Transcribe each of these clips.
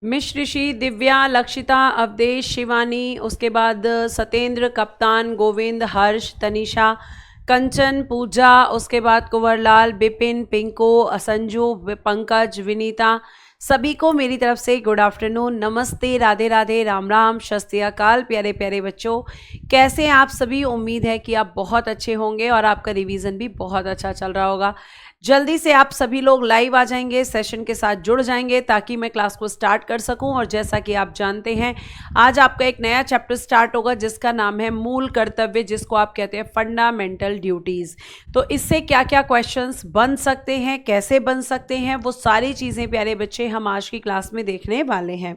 मिश्र ऋषि, दिव्या, लक्षिता, अवधेश, शिवानी, उसके बाद सतेंद्र, कप्तान, गोविंद, हर्ष, तनिषा, कंचन, पूजा, उसके बाद कुंवरलाल, बिपिन, पिंको, संजू, पंकज, विनीता, सभी को मेरी तरफ से गुड आफ्टरनून, नमस्ते, राधे राधे, राम राम, शस्त्र श्री अकाल। प्यारे प्यारे बच्चों, कैसे हैं आप सभी? उम्मीद है कि आप बहुत अच्छे होंगे और आपका रिवीजन भी बहुत अच्छा चल रहा होगा। जल्दी से आप सभी लोग लाइव आ जाएंगे, सेशन के साथ जुड़ जाएंगे ताकि मैं क्लास को स्टार्ट कर सकूं। और जैसा कि आप जानते हैं, आज आपका एक नया चैप्टर स्टार्ट होगा जिसका नाम है मूल कर्तव्य, जिसको आप कहते हैं फंडामेंटल ड्यूटीज। तो इससे क्या क्या क्वेश्चंस बन सकते हैं, कैसे बन सकते हैं, वो सारी चीज़ें प्यारे बच्चे हम आज की क्लास में देखने वाले हैं।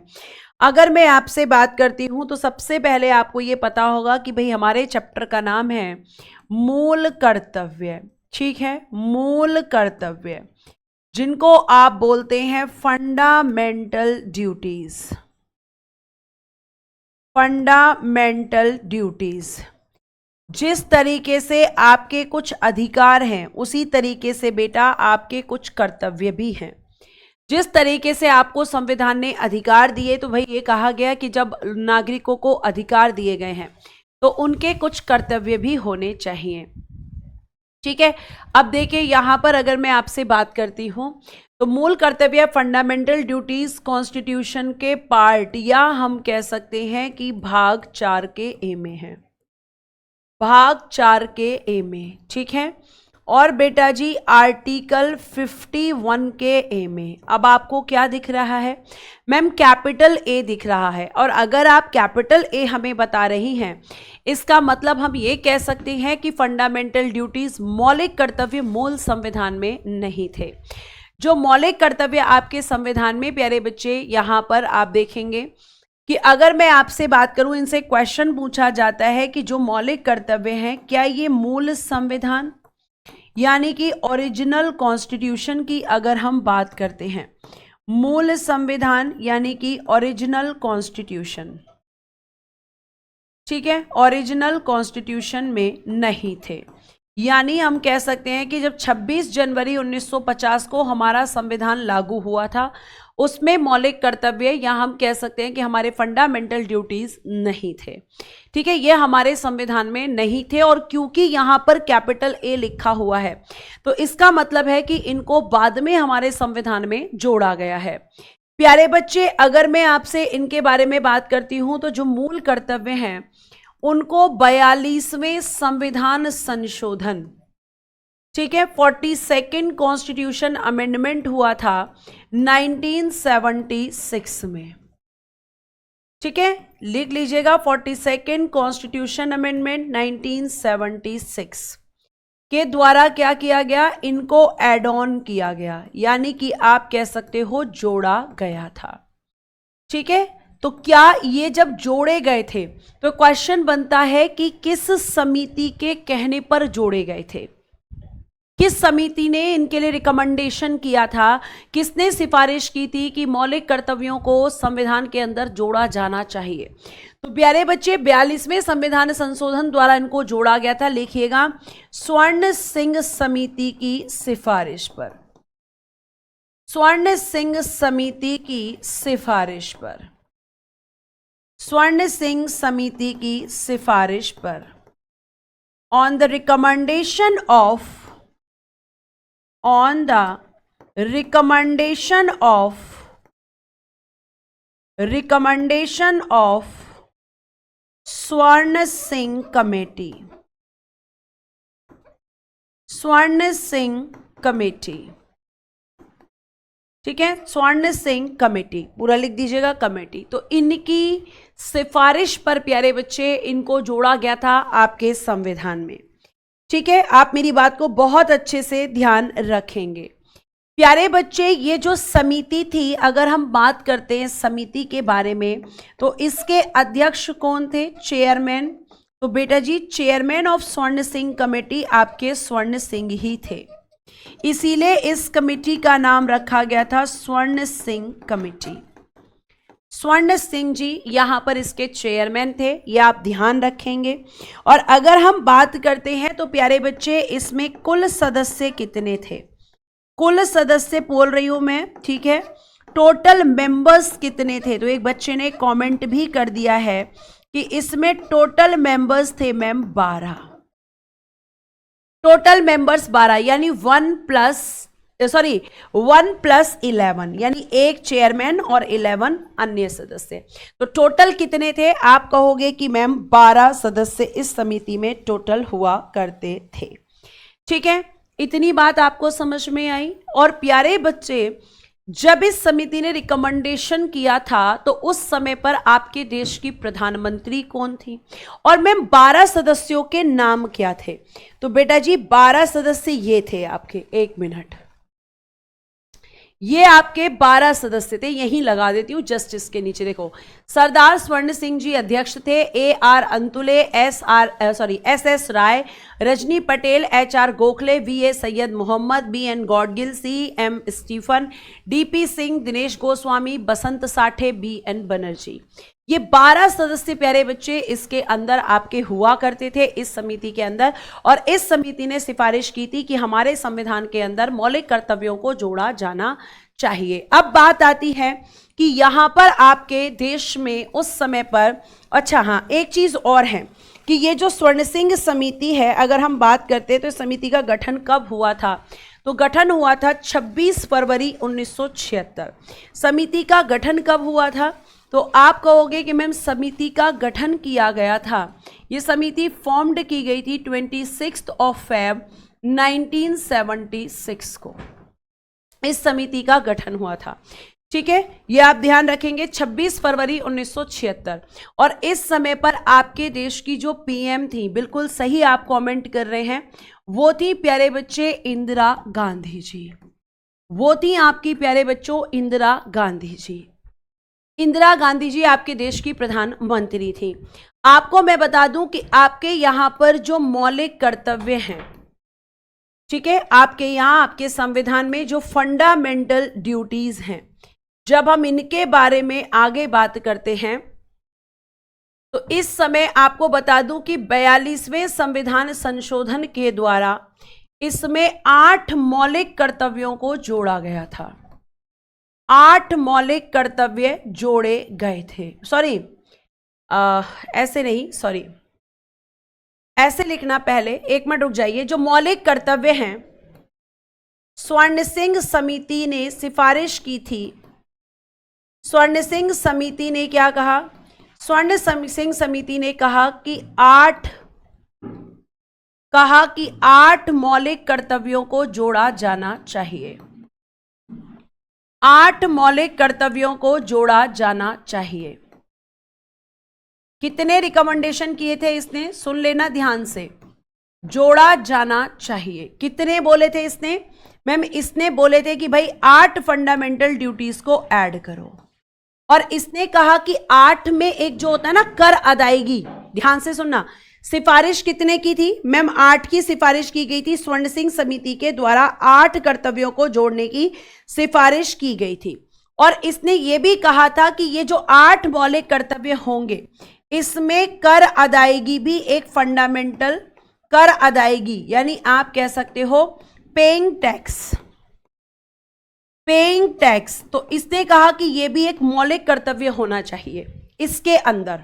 अगर मैं आपसे बात करती हूं तो सबसे पहले आपको ये पता होगा कि भाई हमारे चैप्टर का नाम है मूल कर्तव्य। ठीक है, मूल कर्तव्य, जिनको आप बोलते हैं फंडामेंटल ड्यूटीज। फंडामेंटल ड्यूटीज, जिस तरीके से आपके कुछ अधिकार हैं उसी तरीके से बेटा आपके कुछ कर्तव्य भी हैं। जिस तरीके से आपको संविधान ने अधिकार दिए, तो भाई ये कहा गया कि जब नागरिकों को अधिकार दिए गए हैं तो उनके कुछ कर्तव्य भी होने चाहिए। ठीक है, अब देखिए यहां पर अगर मैं आपसे बात करती हूं तो मूल कर्तव्य फंडामेंटल ड्यूटीज कॉन्स्टिट्यूशन के पार्ट, या हम कह सकते हैं कि भाग 4 के ए में है, भाग 4 के ए में। ठीक है, और बेटा जी आर्टिकल 51 के ए में। अब आपको क्या दिख रहा है मैम? कैपिटल ए दिख रहा है। और अगर आप कैपिटल ए हमें बता रही हैं, इसका मतलब हम ये कह सकते हैं कि फंडामेंटल ड्यूटीज मौलिक कर्तव्य मूल संविधान में नहीं थे। जो मौलिक कर्तव्य आपके संविधान में प्यारे बच्चे, यहां पर आप देखेंगे कि अगर मैं आपसे बात करूं, इनसे क्वेश्चन पूछा जाता है कि जो मौलिक कर्तव्य हैं, क्या ये मूल संविधान यानी कि ओरिजिनल कॉन्स्टिट्यूशन की अगर हम बात करते हैं, मूल संविधान यानी कि ओरिजिनल कॉन्स्टिट्यूशन, ठीक है, ओरिजिनल कॉन्स्टिट्यूशन में नहीं थे। यानी हम कह सकते हैं कि जब 26 जनवरी 1950 को हमारा संविधान लागू हुआ था, उसमें मौलिक कर्तव्य या हम कह सकते हैं कि हमारे फंडामेंटल ड्यूटीज नहीं थे। ठीक है, ये हमारे संविधान में नहीं थे। और क्योंकि यहां पर कैपिटल ए लिखा हुआ है, तो इसका मतलब है कि इनको बाद में हमारे संविधान में जोड़ा गया है। प्यारे बच्चे, अगर मैं आपसे इनके बारे में बात करती हूं तो जो मूल कर्तव्य हैं उनको 42वें संविधान संशोधन, ठीक है, 42nd कॉन्स्टिट्यूशन अमेंडमेंट हुआ था 1976 में। ठीक है, लिख लीजिएगा 42nd कॉन्स्टिट्यूशन अमेंडमेंट 1976 के द्वारा क्या किया गया? इनको एड ऑन किया गया, यानी कि आप कह सकते हो जोड़ा गया था। ठीक है, तो क्या ये जब जोड़े गए थे तो क्वेश्चन बनता है कि किस समिति के कहने पर जोड़े गए थे? किस समिति ने इनके लिए रिकमेंडेशन किया था? किसने सिफारिश की थी कि मौलिक कर्तव्यों को संविधान के अंदर जोड़ा जाना चाहिए? तो प्यारे बच्चे 42वें संविधान संशोधन द्वारा इनको जोड़ा गया था। लिखिएगा, स्वर्ण सिंह समिति की सिफारिश पर, स्वर्ण सिंह समिति की सिफारिश पर, स्वर्ण सिंह समिति की सिफारिश पर, on the recommendation of, on the recommendation of स्वर्ण सिंह कमेटी, स्वर्ण सिंह कमेटी। ठीक है, स्वर्ण सिंह कमेटी पूरा लिख दीजिएगा, कमेटी। तो इनकी सिफारिश पर प्यारे बच्चे इनको जोड़ा गया था आपके संविधान में। ठीक है, आप मेरी बात को बहुत अच्छे से ध्यान रखेंगे। प्यारे बच्चे, ये जो समिति थी, अगर हम बात करते हैं समिति के बारे में, तो इसके अध्यक्ष कौन थे? चेयरमैन। तो बेटा जी चेयरमैन ऑफ स्वर्ण सिंह कमेटी आपके स्वर्ण सिंह ही थे, इसीलिए इस कमेटी का नाम रखा गया था स्वर्ण सिंह कमेटी। स्वर्ण सिंह जी यहां पर इसके चेयरमैन थे, ये आप ध्यान रखेंगे। और अगर हम बात करते हैं तो प्यारे बच्चे इसमें कुल सदस्य कितने थे? कुल सदस्य बोल रही हूं मैं, ठीक है, टोटल मेंबर्स कितने थे? तो एक बच्चे ने कमेंट भी कर दिया है कि इसमें टोटल मेंबर्स थे मैम 12। टोटल मेंबर्स 12 यानी 1+11 यानी एक चेयरमैन और 11 अन्य सदस्य। तो टोटल कितने थे? आप कहोगे कि मैम 12 सदस्य इस समिति में टोटल हुआ करते थे। ठीक है, इतनी बात आपको समझ में आई। और प्यारे बच्चे, जब इस समिति ने रिकमेंडेशन किया था तो उस समय पर आपके देश की प्रधानमंत्री कौन थी? और मैम 12 सदस्यों के नाम क्या थे? तो बेटा जी 12 सदस्य ये थे आपके, एक मिनट, ये आपके 12 सदस्य थे। यहीं लगा देती हूं जस्टिस के नीचे, देखो। सरदार स्वर्ण सिंह जी अध्यक्ष थे, AR Antulay, SS Rai, Rajni Patel, HR Gokhale, VA Syed Mohammad, BN Gadgil, CM Stephen, DP Singh, Dinesh Goswami, Basant Sathe, BN Banerjee. ये 12 सदस्य प्यारे बच्चे इसके अंदर आपके हुआ करते थे, इस समिति के अंदर। और इस समिति ने सिफारिश की थी कि हमारे संविधान के अंदर मौलिक कर्तव्यों को जोड़ा जाना चाहिए। अब बात आती है कि यहां पर आपके देश में उस समय पर, अच्छा हाँ, एक चीज और है कि ये जो स्वर्ण सिंह समिति है, अगर हम बात करते हैं तो समिति का गठन कब हुआ था? तो गठन हुआ था 26 फरवरी 1976। समिति का गठन कब हुआ था? तो आप कहोगे कि मैम समिति का गठन किया गया था, ये समिति फॉर्म्ड की गई थी 26 Feb 1976 को इस समिति का गठन हुआ था। ठीक है, ये आप ध्यान रखेंगे, 26 फरवरी 1976। और इस समय पर आपके देश की जो PM थी, बिल्कुल सही आप कमेंट कर रहे हैं, वो थी प्यारे बच्चे इंदिरा गांधी जी। वो थी आपकी प्यारे बच्चों इंदिरा गांधी जी। इंदिरा गांधी जी आपके देश की प्रधानमंत्री थी। आपको मैं बता दूं कि आपके यहां पर जो मौलिक कर्तव्य हैं, ठीक है, आपके यहां आपके संविधान में जो फंडामेंटल ड्यूटीज हैं, जब हम इनके बारे में आगे बात करते हैं तो इस समय आपको बता दूं कि 42वें संविधान संशोधन के द्वारा इसमें 8 मौलिक कर्तव्यों को जोड़ा गया था। 8 मौलिक कर्तव्य जोड़े गए थे। सॉरी, ऐसे नहीं, सॉरी, ऐसे लिखना, पहले एक मिनट रुक जाइए। जो मौलिक कर्तव्य हैं, स्वर्ण सिंह समिति ने सिफारिश की थी। स्वर्ण सिंह समिति ने क्या कहा? स्वर्ण सिंह समिति ने कहा कि 8 मौलिक कर्तव्यों को जोड़ा जाना चाहिए। 8 मौलिक कर्तव्यों को जोड़ा जाना चाहिए। कितने रिकमेंडेशन किए थे इसने? सुन लेना ध्यान से, जोड़ा जाना चाहिए। कितने बोले थे इसने? मैम इसने बोले थे कि भाई 8 फंडामेंटल ड्यूटीज को ऐड करो। और इसने कहा कि 8 में एक जो होता है ना कर अदायगी, ध्यान से सुनना, सिफारिश कितने की थी? मैम 8 की सिफारिश की गई थी। स्वर्ण सिंह समिति के द्वारा 8 कर्तव्यों को जोड़ने की सिफारिश की गई थी। और इसने यह भी कहा था कि ये जो 8 मौलिक कर्तव्य होंगे, इसमें कर अदायगी भी एक फंडामेंटल कर अदायगी, यानी आप कह सकते हो पेइंग टैक्स। पेइंग टैक्स, तो इसने कहा कि यह भी एक मौलिक कर्तव्य होना चाहिए। इसके अंदर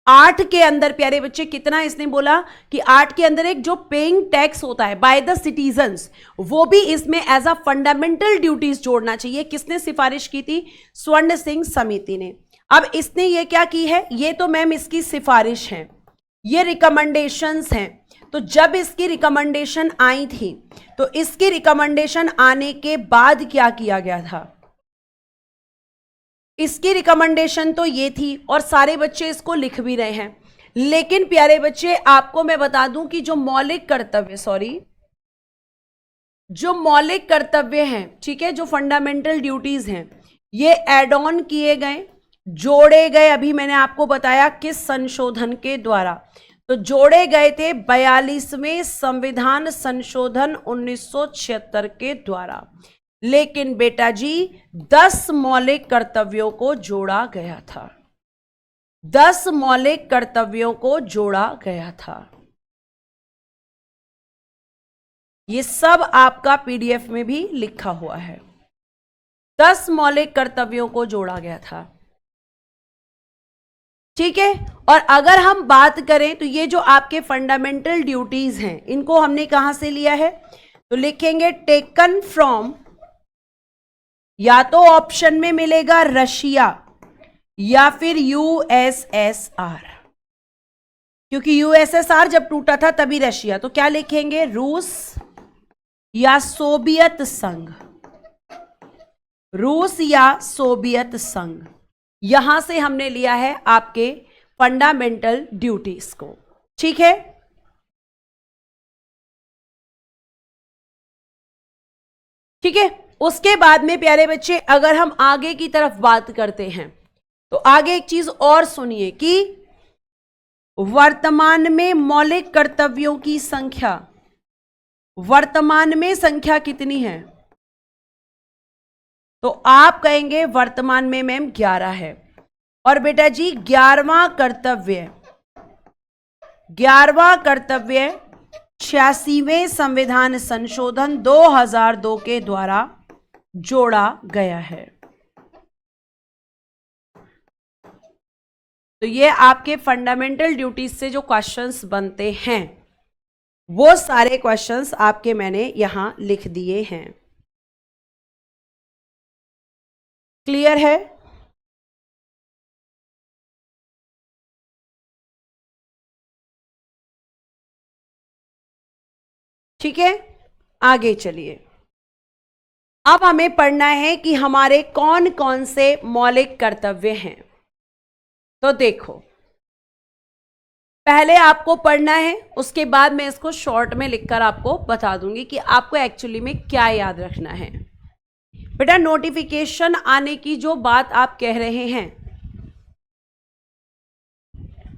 8 के अंदर प्यारे बच्चे कितना इसने बोला कि 8 के अंदर एक जो पेइंग टैक्स होता है बाय द सिटीजन्स, वो भी इसमें एज अ फंडामेंटल ड्यूटीज जोड़ना चाहिए। किसने सिफारिश की थी? स्वर्ण सिंह समिति ने। अब इसने ये क्या की है? ये तो मैम इसकी सिफारिश है, ये रिकमेंडेशंस हैं। तो जब इसकी रिकमेंडेशन आई थी तो इसकी रिकमेंडेशन आने के बाद क्या किया गया था? इसकी रिकमेंडेशन तो ये थी और सारे बच्चे इसको लिख भी रहे हैं। लेकिन प्यारे बच्चे आपको मैं बता दूं कि जो मौलिक कर्तव्य हैं, ठीक है, जो फंडामेंटल ड्यूटीज हैं, ये एड ऑन किए गए, जोड़े गए। अभी मैंने आपको बताया किस संशोधन के द्वारा, तो जोड़े गए थे 42वें संविधान संशोधन 1976 के द्वारा। लेकिन बेटा जी 10 मौलिक कर्तव्यों को जोड़ा गया था। 10 मौलिक कर्तव्यों को जोड़ा गया था। ये सब आपका PDF में भी लिखा हुआ है। 10 मौलिक कर्तव्यों को जोड़ा गया था। ठीक है, और अगर हम बात करें तो ये जो आपके फंडामेंटल ड्यूटीज हैं, इनको हमने कहां से लिया है, तो लिखेंगे टेकन फ्रॉम, या तो ऑप्शन में मिलेगा रशिया या फिर यूएसएसआर, क्योंकि यूएसएसआर जब टूटा था तभी रशिया, तो क्या लिखेंगे, रूस या सोवियत संघ, रूस या सोवियत संघ। यहां से हमने लिया है आपके फंडामेंटल ड्यूटीज को। ठीक है, ठीक है। उसके बाद में प्यारे बच्चे अगर हम आगे की तरफ बात करते हैं तो आगे एक चीज और सुनिए कि वर्तमान में मौलिक कर्तव्यों की संख्या, वर्तमान में संख्या कितनी है, तो आप कहेंगे वर्तमान में मैम 11 है। और बेटा जी 11वां कर्तव्य 86वें संविधान संशोधन 2002 के द्वारा जोड़ा गया है। तो ये आपके फंडामेंटल ड्यूटीज से जो क्वेश्चंस बनते हैं वो सारे क्वेश्चंस आपके मैंने यहां लिख दिए हैं। क्लियर है? ठीक है, आगे चलिए। अब हमें पढ़ना है कि हमारे कौन कौन से मौलिक कर्तव्य हैं। तो देखो, पहले आपको पढ़ना है, उसके बाद मैं इसको शॉर्ट में लिखकर आपको बता दूंगी कि आपको एक्चुअली में क्या याद रखना है। बेटा नोटिफिकेशन आने की जो बात आप कह रहे हैं,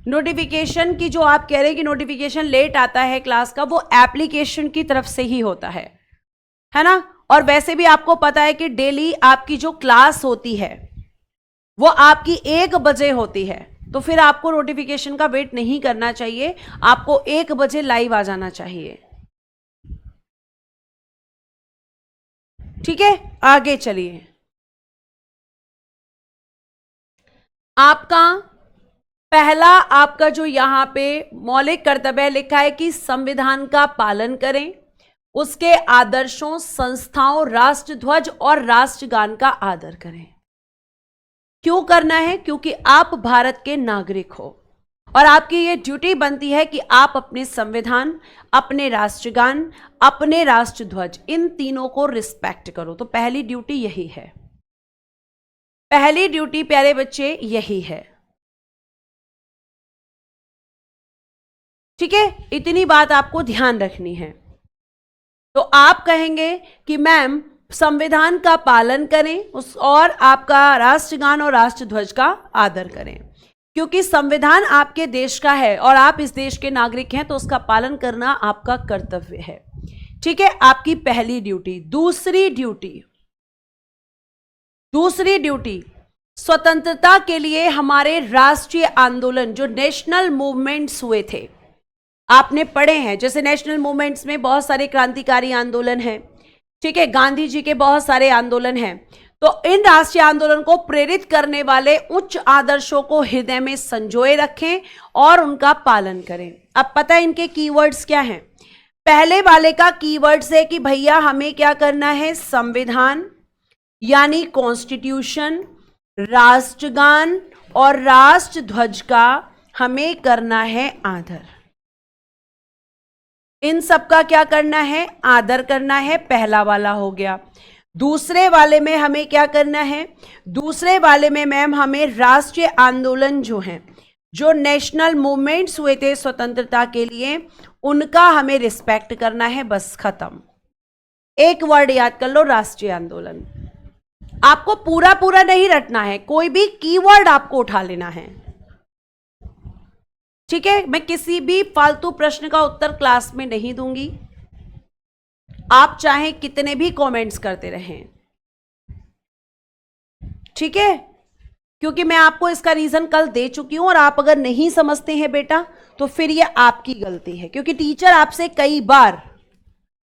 नोटिफिकेशन की जो आप कह रहे हैं कि नोटिफिकेशन लेट आता है क्लास का, वो एप्लीकेशन की तरफ से ही होता है ना। और वैसे भी आपको पता है कि डेली आपकी जो क्लास होती है वो आपकी 1 बजे होती है, तो फिर आपको नोटिफिकेशन का वेट नहीं करना चाहिए, आपको 1 बजे लाइव आ जाना चाहिए। ठीक है, आगे चलिए। आपका जो यहां पे मौलिक कर्तव्य लिखा है कि संविधान का पालन करें, उसके आदर्शों, संस्थाओं, राष्ट्रध्वज और राष्ट्रगान का आदर करें। क्यों करना है? क्योंकि आप भारत के नागरिक हो और आपकी यह ड्यूटी बनती है कि आप अपने संविधान, अपने राष्ट्रगान, अपने राष्ट्रध्वज, इन तीनों को रिस्पेक्ट करो। तो पहली ड्यूटी यही है, पहली ड्यूटी प्यारे बच्चे यही है। ठीक है, इतनी बात आपको ध्यान रखनी है। तो आप कहेंगे कि मैम संविधान का पालन करें और आपका राष्ट्रगान और राष्ट्रध्वज का आदर करें, क्योंकि संविधान आपके देश का है और आप इस देश के नागरिक हैं, तो उसका पालन करना आपका कर्तव्य है। ठीक है, आपकी पहली ड्यूटी। दूसरी ड्यूटी स्वतंत्रता के लिए हमारे राष्ट्रीय आंदोलन, जो नेशनल मूवमेंट्स हुए थे, आपने पढ़े हैं। जैसे नेशनल मूवमेंट्स में बहुत सारे क्रांतिकारी आंदोलन हैं, ठीक है, गांधी जी के बहुत सारे आंदोलन हैं। तो इन राष्ट्रीय आंदोलन को प्रेरित करने वाले उच्च आदर्शों को हृदय में संजोए रखें और उनका पालन करें। अब पता है इनके कीवर्ड्स क्या हैं? पहले वाले का कीवर्ड्स है कि भैया हमें क्या करना है, संविधान यानी कॉन्स्टिट्यूशन, राष्ट्रगान और राष्ट्रध्वज का हमें करना है आदर। इन सब का क्या करना है, आदर करना है। पहला वाला हो गया। दूसरे वाले में हमें क्या करना है, दूसरे वाले में मैम हमें राष्ट्रीय आंदोलन जो हैं, जो नेशनल मूवमेंट्स हुए थे स्वतंत्रता के लिए, उनका हमें रिस्पेक्ट करना है। बस खत्म। एक वर्ड याद कर लो, राष्ट्रीय आंदोलन। आपको पूरा पूरा नहीं रटना है, कोई भी कीवर्ड आपको उठा लेना है। ठीक है, मैं किसी भी फालतू प्रश्न का उत्तर क्लास में नहीं दूंगी, आप चाहे कितने भी कमेंट्स करते रहें। ठीक है, क्योंकि मैं आपको इसका रीजन कल दे चुकी हूं और आप अगर नहीं समझते हैं बेटा तो फिर ये आपकी गलती है, क्योंकि टीचर आपसे कई बार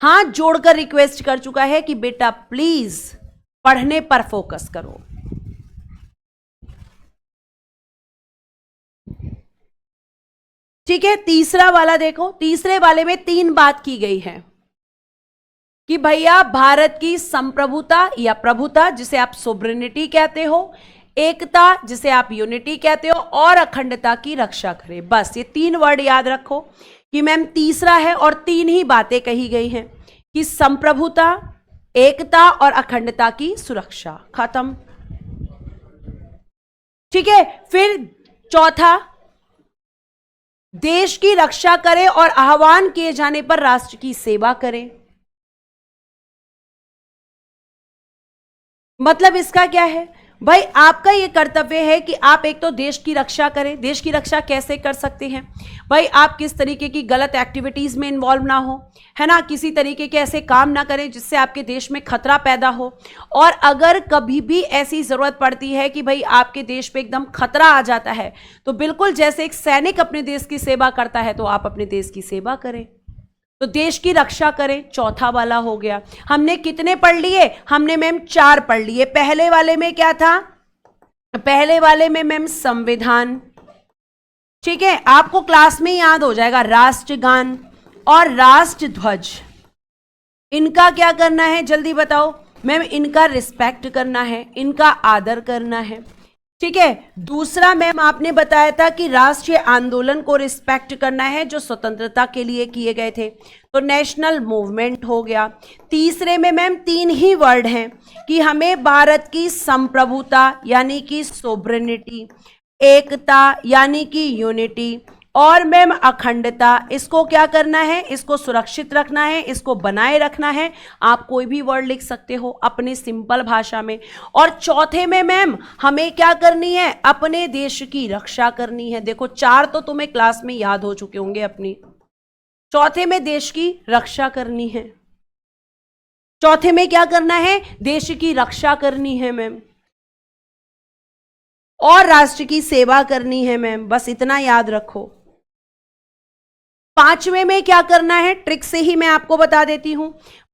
हाथ जोड़कर रिक्वेस्ट कर चुका है कि बेटा प्लीज पढ़ने पर फोकस करो। ठीक है, तीसरा वाला देखो, तीसरे वाले में 3 बात की गई है कि भैया भारत की संप्रभुता या प्रभुता, जिसे आप सोवरेनिटी कहते हो, एकता जिसे आप यूनिटी कहते हो, और अखंडता की रक्षा करें। बस ये 3 वर्ड याद रखो कि मैम तीसरा है और 3 ही बातें कही गई हैं कि संप्रभुता, एकता और अखंडता की सुरक्षा। खत्म। ठीक है, फिर चौथा, देश की रक्षा करें और आह्वान किए जाने पर राष्ट्र की सेवा करें। मतलब इसका क्या है भाई, आपका यह कर्तव्य है कि आप एक तो देश की रक्षा करें। देश की रक्षा कैसे कर सकते हैं भाई, आप किस तरीके की गलत एक्टिविटीज में इन्वॉल्व ना हो, है ना, किसी तरीके के ऐसे काम ना करें जिससे आपके देश में खतरा पैदा हो। और अगर कभी भी ऐसी जरूरत पड़ती है कि भाई आपके देश पे एकदम खतरा आ जाता है, तो बिल्कुल जैसे एक सैनिक अपने देश की सेवा करता है, तो आप अपने देश की सेवा करें। तो देश की रक्षा करें, चौथा वाला हो गया। हमने कितने पढ़ लिए? हमने मैम 4 पढ़ लिए। पहले वाले में क्या था? पहले वाले में मैम संविधान, ठीक है, आपको क्लास में याद हो जाएगा, राष्ट्रगान और राष्ट्र ध्वज। इनका क्या करना है जल्दी बताओ मैम? इनका रिस्पेक्ट करना है, इनका आदर करना है। ठीक है, दूसरा मैम आपने बताया था कि राष्ट्रीय आंदोलन को रिस्पेक्ट करना है जो स्वतंत्रता के लिए किए गए थे, तो नेशनल मूवमेंट हो गया। तीसरे में मैम 3 ही वर्ड हैं कि हमें भारत की संप्रभुता यानी कि सोवरेनिटी, एकता यानी कि यूनिटी, और मैम अखंडता, इसको क्या करना है? इसको सुरक्षित रखना है, इसको बनाए रखना है। आप कोई भी वर्ड लिख सकते हो अपनी सिंपल भाषा में। और चौथे में मैम हमें क्या करनी है? अपने देश की रक्षा करनी है। देखो 4 तो तुम्हें क्लास में याद हो चुके होंगे अपनी। चौथे में देश की रक्षा करनी है। चौथे में क्या करना है? देश की रक्षा करनी है मैम, और राष्ट्र की सेवा करनी है मैम। बस इतना याद रखो। 5वें में क्या करना है? ट्रिक से ही मैं आपको बता देती हूं।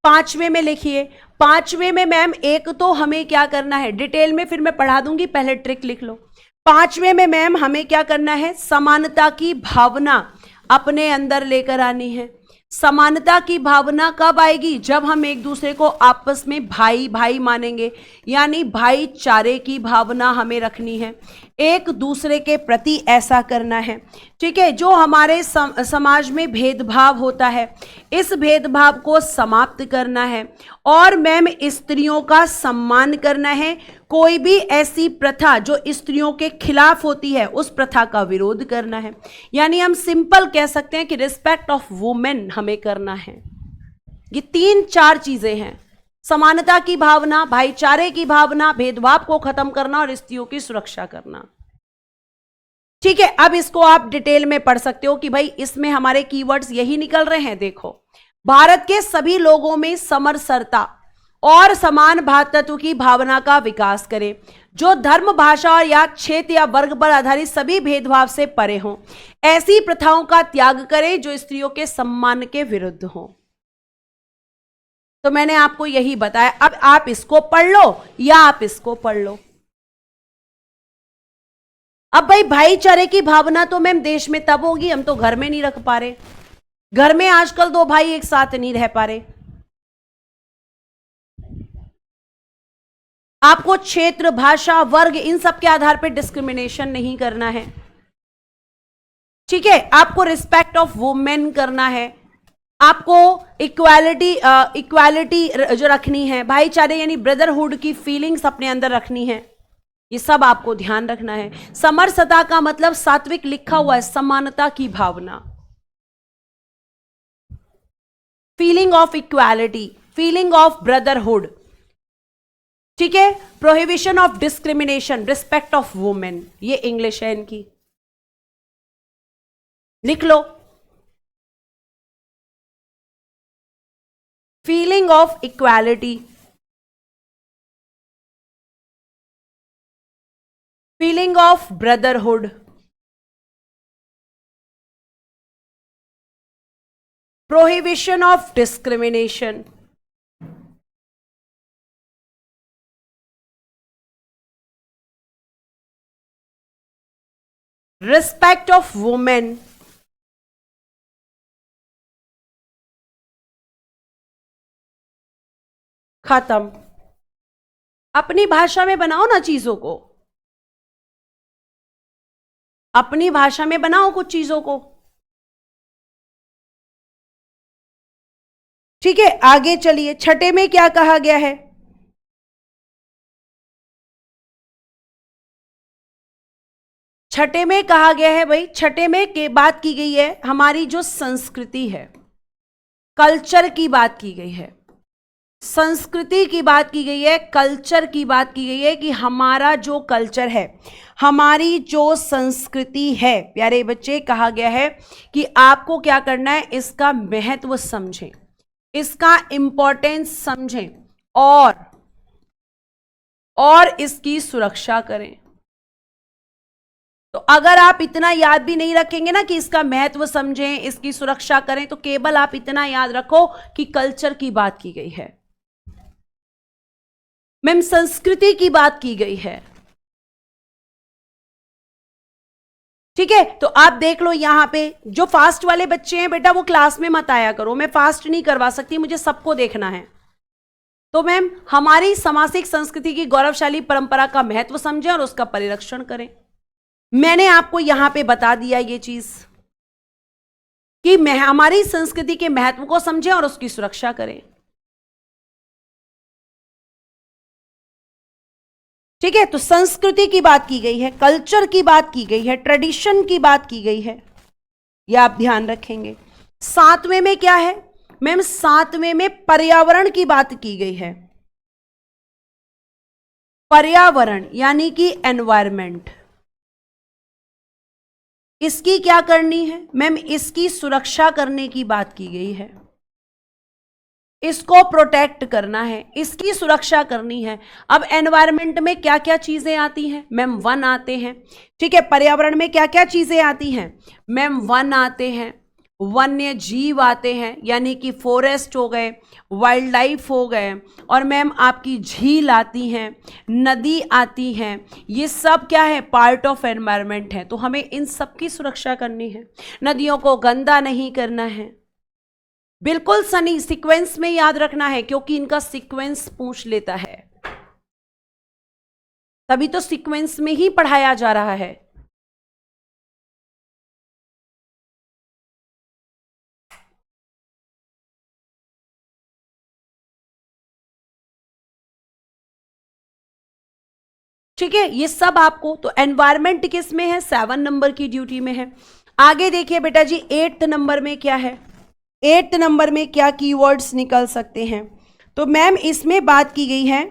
5वें में लिखिए, 5वें में मैम एक तो हमें क्या करना है, डिटेल में फिर मैं पढ़ा दूंगी, पहले ट्रिक लिख लो। 5वें में मैम हमें क्या करना है? समानता की भावना अपने अंदर लेकर आनी है। समानता की भावना कब आएगी? जब हम एक दूसरे को आपस में भाई भाई मानेंगे, यानी भाईचारे की भावना हमें रखनी है, एक दूसरे के प्रति ऐसा करना है। ठीक है, जो हमारे समाज में भेदभाव होता है, इस भेदभाव को समाप्त करना है, और मैम स्त्रियों का सम्मान करना है। कोई भी ऐसी प्रथा जो स्त्रियों के खिलाफ होती है, उस प्रथा का विरोध करना है। यानी हम सिंपल कह सकते हैं कि रिस्पेक्ट ऑफ वुमेन हमें करना है। ये 3-4 चीजें हैं, समानता की भावना, भाईचारे की भावना, भेदभाव को खत्म करना और स्त्रियों की सुरक्षा करना। ठीक है, अब इसको आप डिटेल में पढ़ सकते हो कि भाई इसमें हमारे कीवर्ड्स यही निकल रहे हैं। देखो, भारत के सभी लोगों में समरसता और समान भ्रातृत्व की भावना का विकास करें, जो धर्म, भाषा और या क्षेत्र या वर्ग पर आधारित सभी भेदभाव से परे हों। ऐसी प्रथाओं का त्याग करें जो स्त्रियों के सम्मान के विरुद्ध हों। तो मैंने आपको यही बताया। अब आप इसको पढ़ लो या आप इसको पढ़ लो। अब भाई भाईचारे की भावना तो मैम देश में तब होगी, हम तो घर में नहीं रख पा रहे। घर में आजकल 2 भाई एक साथ नहीं रह पा रहे। आपको क्षेत्र, भाषा, वर्ग, इन सब के आधार पर डिस्क्रिमिनेशन नहीं करना है। ठीक है, आपको रिस्पेक्ट ऑफ वुमेन करना है, आपको इक्वालिटी जो रखनी है, भाईचारे यानी ब्रदरहुड की फीलिंग्स अपने अंदर रखनी है। ये सब आपको ध्यान रखना है। समरसता का मतलब सात्विक लिखा हुआ है, समानता की भावना, feeling of equality, feeling of brotherhood. ठीक है, prohibition of discrimination, respect of women, ये इंग्लिश है इनकी, लिख लो। Feeling of equality, feeling of brotherhood, prohibition of discrimination, respect of women, खत्म। अपनी भाषा में बनाओ ना चीजों को, अपनी भाषा में बनाओ कुछ चीजों को। ठीक है, आगे चलिए। छठे में क्या कहा गया है? छठे में कहा गया है भाई, छठे में के बात की गई है हमारी जो संस्कृति है, कल्चर की बात की गई है, संस्कृति की बात की गई है, कल्चर की बात की गई है कि हमारा जो कल्चर है, हमारी जो संस्कृति है प्यारे बच्चे, कहा गया है कि आपको क्या करना है, इसका महत्व समझें, इसका इंपॉर्टेंस समझें और इसकी सुरक्षा करें। तो अगर आप इतना याद भी नहीं रखेंगे ना कि इसका महत्व समझें, इसकी सुरक्षा करें, तो केवल आप इतना याद रखो कि कल्चर की बात की गई है, मैम संस्कृति की बात की गई है। ठीक है, तो आप देख लो यहां पे जो फास्ट वाले बच्चे हैं बेटा, वो क्लास में मत आया करो, मैं फास्ट नहीं करवा सकती, मुझे सबको देखना है। तो मैम हमारी सामाजिक संस्कृति की गौरवशाली परंपरा का महत्व समझें और उसका परिरक्षण करें। मैंने आपको यहां पे बता दिया ये चीज कि हमारी संस्कृति के महत्व को समझें और उसकी सुरक्षा करें। ठीक है, तो संस्कृति की बात की गई है, कल्चर की बात की गई है, ट्रेडिशन की बात की गई है, यह आप ध्यान रखेंगे। सातवें में क्या है मैम? सातवें में पर्यावरण की बात की गई है। पर्यावरण यानी कि एनवायरमेंट, इसकी क्या करनी है मैम? इसकी सुरक्षा करने की बात की गई है, इसको प्रोटेक्ट करना है, इसकी सुरक्षा करनी है। अब एनवायरनमेंट में क्या क्या चीजें आती हैं मैम? वन आते हैं। ठीक है, पर्यावरण में क्या क्या चीजें आती हैं मैम? वन आते हैं, वन्य जीव आते हैं यानी कि फॉरेस्ट हो गए, वाइल्ड लाइफ हो गए, और मैम आपकी झील आती हैं, नदी आती हैं, ये सब क्या है? पार्ट ऑफ एनवायरनमेंट है। तो हमें इन सब की सुरक्षा करनी है, नदियों को गंदा नहीं करना है, बिल्कुल सनी सीक्वेंस में याद रखना है, क्योंकि इनका सीक्वेंस पूछ लेता है, तभी तो सीक्वेंस में ही पढ़ाया जा रहा है। ठीक है, ये सब आपको, तो एनवायरमेंट किस में है? 7 नंबर की ड्यूटी में है। आगे देखिए बेटा जी, 8th नंबर में क्या है? 8th नंबर में क्या कीवर्ड्स निकल सकते हैं? तो मैम इसमें बात की गई है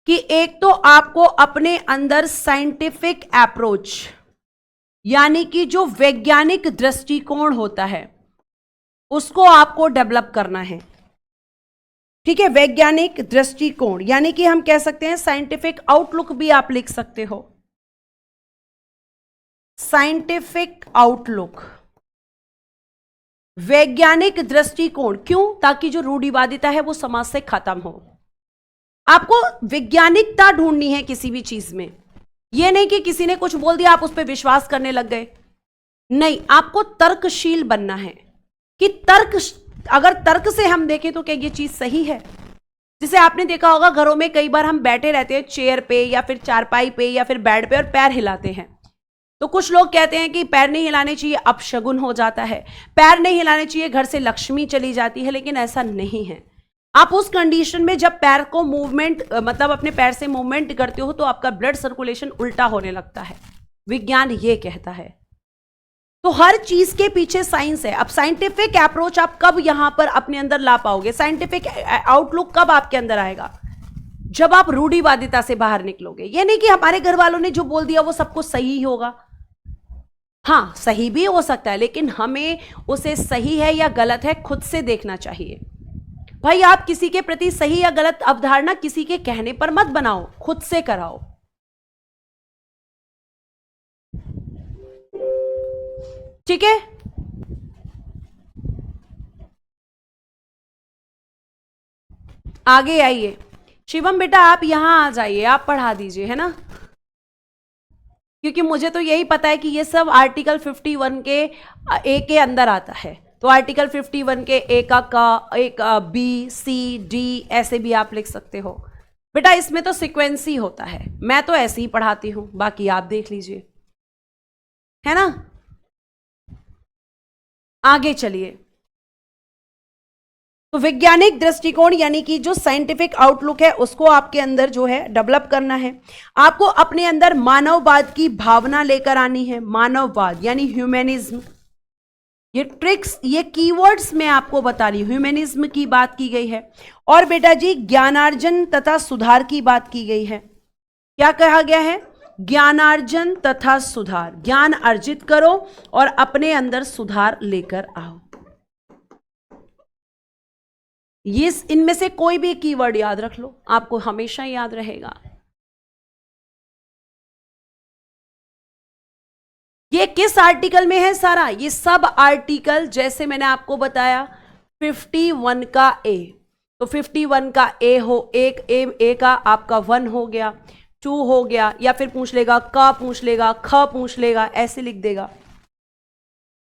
कि एक तो आपको अपने अंदर साइंटिफिक अप्रोच यानी कि जो वैज्ञानिक दृष्टिकोण होता है उसको आपको डेवलप करना है। ठीक है, वैज्ञानिक दृष्टिकोण यानी कि हम कह सकते हैं साइंटिफिक आउटलुक भी आप लिख सकते हो, साइंटिफिक आउटलुक, वैज्ञानिक दृष्टिकोण। क्यों? ताकि जो रूढ़िवादिता है वो समाज से खत्म हो। आपको वैज्ञानिकता ढूंढनी है किसी भी चीज में, यह नहीं कि किसी ने कुछ बोल दिया आप उस पर विश्वास करने लग गए, नहीं, आपको तर्कशील बनना है कि अगर तर्क से हम देखें तो क्या ये चीज सही है। जिसे आपने देखा होगा घरों में कई बार हम बैठे रहते हैं चेयर पे या फिर चारपाई पे या फिर बेड पे और पैर हिलाते हैं, तो कुछ लोग कहते हैं कि पैर नहीं हिलाने चाहिए, अपशगुन हो जाता है, पैर नहीं हिलाने चाहिए, घर से लक्ष्मी चली जाती है, लेकिन ऐसा नहीं है। आप उस कंडीशन में जब पैर को मूवमेंट मतलब अपने पैर से मूवमेंट करते हो तो आपका ब्लड सर्कुलेशन उल्टा होने लगता है, विज्ञान ये कहता है। तो हर चीज के पीछे साइंस है। अब साइंटिफिक अप्रोच आप कब यहां पर अपने अंदर ला पाओगे, साइंटिफिक आउटलुक कब आपके अंदर आएगा? जब आप रूढ़िवादिता से बाहर निकलोगे। ये नहीं कि हमारे घर वालों ने जो बोल दिया वो सब कुछ सही होगा, हाँ सही भी हो सकता है, लेकिन हमें उसे सही है या गलत है खुद से देखना चाहिए। भाई आप किसी के प्रति सही या गलत अवधारणा किसी के कहने पर मत बनाओ, खुद से कराओ। ठीक है, आगे आइए। शिवम बेटा आप यहां आ जाइए, आप पढ़ा दीजिए, है ना। क्योंकि मुझे तो यही पता है कि ये सब आर्टिकल 51 के ए के अंदर आता है। तो आर्टिकल 51 के ए का एक बी सी डी ऐसे भी आप लिख सकते हो बेटा। इसमें तो सीक्वेंस ही होता है, मैं तो ऐसे ही पढ़ाती हूं, बाकी आप देख लीजिए, है ना। आगे चलिए। तो वैज्ञानिक दृष्टिकोण यानी कि जो साइंटिफिक आउटलुक है उसको आपके अंदर जो है डेवलप करना है। आपको अपने अंदर मानववाद की भावना लेकर आनी है। मानववाद यानी ह्यूमैनिज्म। ये ट्रिक्स, ये कीवर्ड्स मैं आपको बता रही हूं। ह्यूमैनिज्म की बात की गई है। और बेटा जी ज्ञानार्जन तथा सुधार की बात की गई है। क्या कहा गया है? ज्ञानार्जन तथा सुधार। ज्ञान अर्जित करो और अपने अंदर सुधार लेकर आओ। ये इनमें से कोई भी कीवर्ड याद रख लो, आपको हमेशा याद रहेगा। ये किस आर्टिकल में है सारा? ये सब आर्टिकल जैसे मैंने आपको बताया 51 का ए। तो 51 का ए हो, एक ए का आपका 1 हो गया, 2 हो गया, या फिर पूछ लेगा का, पूछ लेगा ख, पूछ लेगा, ऐसे लिख देगा।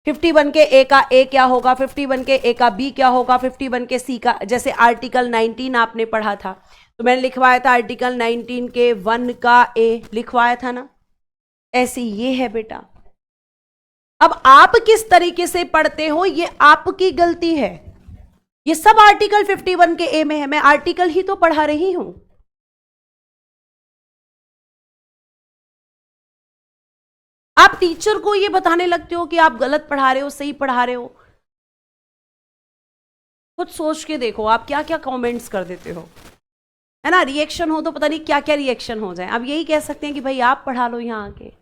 51 के ए का ए क्या होगा, 51 के ए का बी क्या होगा, 51 के सी का, जैसे आर्टिकल 19 आपने पढ़ा था तो मैंने लिखवाया था आर्टिकल 19 के 1 का ए लिखवाया था ना। ऐसे ये है बेटा। अब आप किस तरीके से पढ़ते हो ये आपकी गलती है। ये सब आर्टिकल 51 के ए में है, मैं आर्टिकल ही तो पढ़ा रही हूं। आप टीचर को ये बताने लगते हो कि आप गलत पढ़ा रहे हो, सही पढ़ा रहे हो। खुद सोच के देखो आप क्या क्या कमेंट्स कर देते हो, है ना। रिएक्शन हो तो पता नहीं क्या क्या रिएक्शन हो जाए। अब यही कह सकते हैं कि भाई आप पढ़ा लो यहां आके,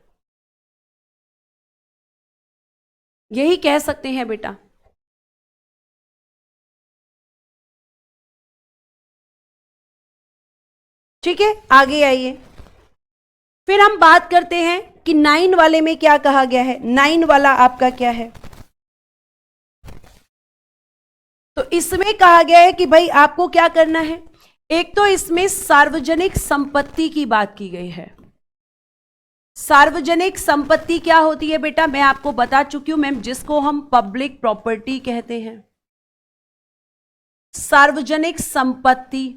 यही कह सकते हैं बेटा। ठीक है, आगे आइए। फिर हम बात करते हैं कि 9 वाले में क्या कहा गया है। 9 वाला आपका क्या है? तो इसमें कहा गया है कि भाई आपको क्या करना है। एक तो इसमें सार्वजनिक संपत्ति की बात की गई है। सार्वजनिक संपत्ति क्या होती है बेटा, मैं आपको बता चुकी हूं मैम, जिसको हम पब्लिक प्रॉपर्टी कहते हैं। सार्वजनिक संपत्ति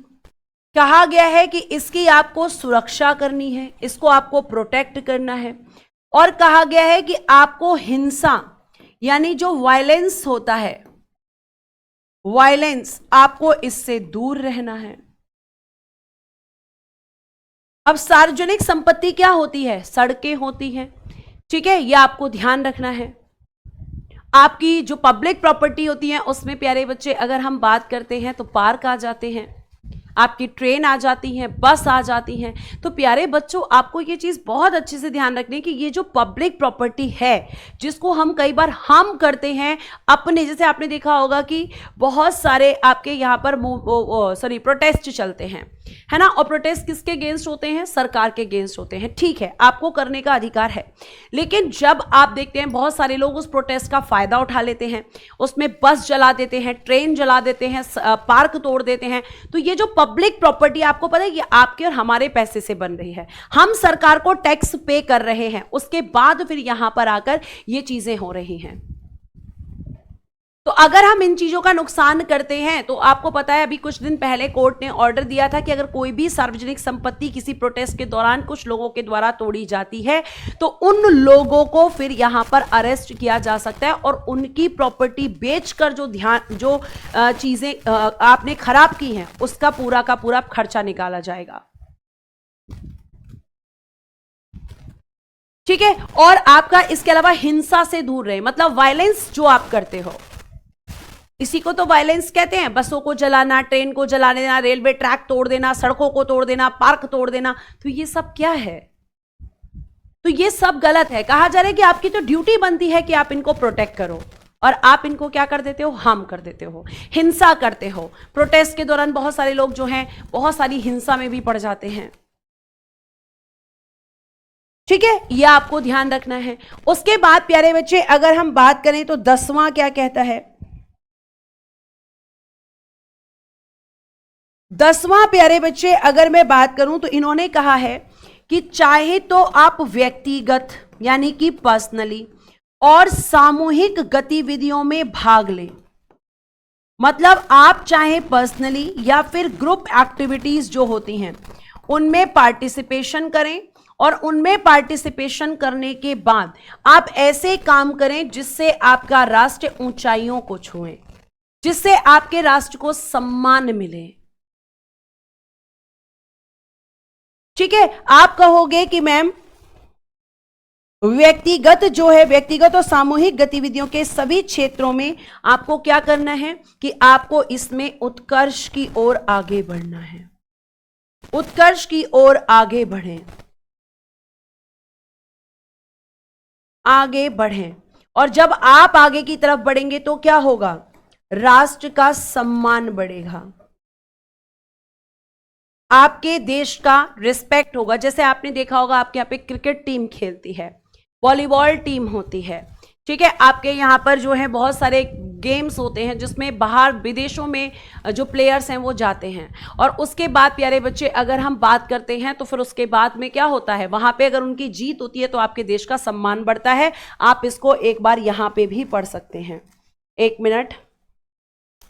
कहा गया है कि इसकी आपको सुरक्षा करनी है, इसको आपको प्रोटेक्ट करना है। और कहा गया है कि आपको हिंसा यानी जो वायलेंस होता है, वायलेंस, आपको इससे दूर रहना है। अब सार्वजनिक संपत्ति क्या होती है? सड़कें होती हैं, ठीक है, यह आपको ध्यान रखना है। आपकी जो पब्लिक प्रॉपर्टी होती है उसमें प्यारे बच्चे अगर हम बात करते हैं तो पार्क आ जाते हैं, आपकी ट्रेन आ जाती है, बस आ जाती हैं। तो प्यारे बच्चों आपको ये चीज़ बहुत अच्छे से ध्यान रखनी है कि ये जो पब्लिक प्रॉपर्टी है जिसको हम कई बार हार्म करते हैं अपने, जैसे आपने देखा होगा कि बहुत सारे आपके यहाँ पर प्रोटेस्ट चलते हैं, है ना। और प्रोटेस्ट किसके अगेंस्ट होते हैं? सरकार के अगेंस्ट होते हैं। ठीक है, आपको करने का अधिकार है, लेकिन जब आप देखते हैं बहुत सारे लोग उस प्रोटेस्ट का फायदा उठा लेते हैं, उसमें बस जला देते हैं, ट्रेन जला देते हैं, पार्क तोड़ देते हैं, तो ये जो पब्लिक प्रॉपर्टी आपको पता है ये आपके और हमारे पैसे से बन रही है, हम सरकार को टैक्स पे कर रहे हैं, उसके बाद फिर यहां पर आकर ये चीजें हो रही हैं। तो अगर हम इन चीजों का नुकसान करते हैं तो आपको पता है अभी कुछ दिन पहले कोर्ट ने ऑर्डर दिया था कि अगर कोई भी सार्वजनिक संपत्ति किसी प्रोटेस्ट के दौरान कुछ लोगों के द्वारा तोड़ी जाती है तो उन लोगों को फिर यहां पर अरेस्ट किया जा सकता है और उनकी प्रॉपर्टी बेचकर जो चीजें आपने खराब की हैं उसका पूरा का पूरा खर्चा निकाला जाएगा। ठीक है, और आपका इसके अलावा हिंसा से दूर रहे, मतलब वायलेंस जो आप करते हो, इसी को तो वायलेंस कहते हैं। बसों को जलाना, ट्रेन को जला देना, रेलवे ट्रैक तोड़ देना, सड़कों को तोड़ देना, पार्क तोड़ देना, तो ये सब क्या है? तो ये सब गलत है। कहा जा रहा है कि आपकी तो ड्यूटी बनती है कि आप इनको प्रोटेक्ट करो और आप इनको क्या कर देते हो? हार्म कर देते हो, हिंसा करते हो। प्रोटेस्ट के दौरान बहुत सारे लोग जो हैं बहुत सारी हिंसा में भी पड़ जाते हैं। ठीक है, यह आपको ध्यान रखना है। उसके बाद प्यारे बच्चे अगर हम बात करें तो 10वां क्या कहता है? 10वां प्यारे बच्चे अगर मैं बात करूं तो इन्होंने कहा है कि चाहे तो आप व्यक्तिगत यानी कि पर्सनली और सामूहिक गतिविधियों में भाग लें। मतलब आप चाहे पर्सनली या फिर ग्रुप एक्टिविटीज जो होती हैं उनमें पार्टिसिपेशन करें, और उनमें पार्टिसिपेशन करने के बाद आप ऐसे काम करें जिससे आपका राष्ट्र ऊंचाइयों को छुए, जिससे आपके राष्ट्र को सम्मान मिले। ठीक है, आप कहोगे कि मैम व्यक्तिगत जो है, व्यक्तिगत और सामूहिक गतिविधियों के सभी क्षेत्रों में आपको क्या करना है कि आपको इसमें उत्कर्ष की ओर आगे बढ़ना है, उत्कर्ष की ओर आगे बढ़ें, आगे बढ़ें। और जब आप आगे की तरफ बढ़ेंगे तो क्या होगा, राष्ट्र का सम्मान बढ़ेगा, आपके देश का रिस्पेक्ट होगा। जैसे आपने देखा होगा आपके यहाँ पे क्रिकेट टीम खेलती है, वॉलीबॉल टीम होती है, ठीक है, आपके यहाँ पर जो है बहुत सारे गेम्स होते हैं जिसमें बाहर विदेशों में जो प्लेयर्स हैं वो जाते हैं। और उसके बाद प्यारे बच्चे अगर हम बात करते हैं तो फिर उसके बाद में क्या होता है, वहाँ पे अगर उनकी जीत होती है तो आपके देश का सम्मान बढ़ता है। आप इसको एक बार यहाँ पे भी पढ़ सकते हैं। एक मिनट,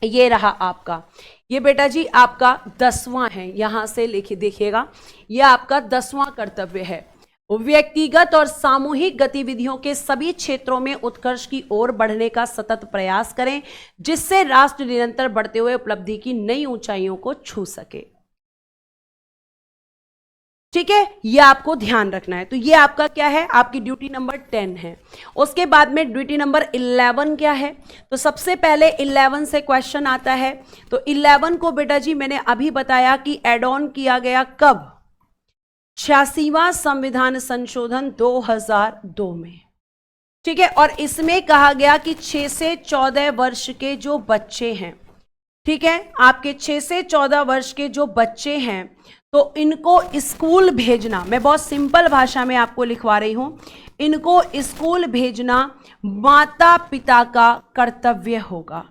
ये रहा आपका, ये बेटा जी आपका 10वां है, यहां से लिखिए देखिएगा, ये आपका 10वां कर्तव्य है। व्यक्तिगत और सामूहिक गतिविधियों के सभी क्षेत्रों में उत्कर्ष की ओर बढ़ने का सतत प्रयास करें, जिससे राष्ट्र निरंतर बढ़ते हुए उपलब्धि की नई ऊंचाइयों को छू सके। ठीक है, ये आपको ध्यान रखना है। तो ये आपका क्या है, आपकी ड्यूटी नंबर 10 है। उसके बाद में ड्यूटी नंबर 11 क्या है, तो सबसे पहले 11 से क्वेश्चन आता है। तो 11 को बेटा जी मैंने अभी बताया कि एड ऑन किया गया कब, 86वां संविधान संशोधन 2002 में। ठीक है, और इसमें कहा गया कि 6 से 14 वर्ष के जो बच्चे हैं, ठीक है, आपके 6 से 14 वर्ष के जो बच्चे हैं तो इनको स्कूल भेजना, मैं बहुत सिंपल भाषा में आपको लिखवा रही हूं, इनको स्कूल भेजना माता पिता का कर्तव्य होगा,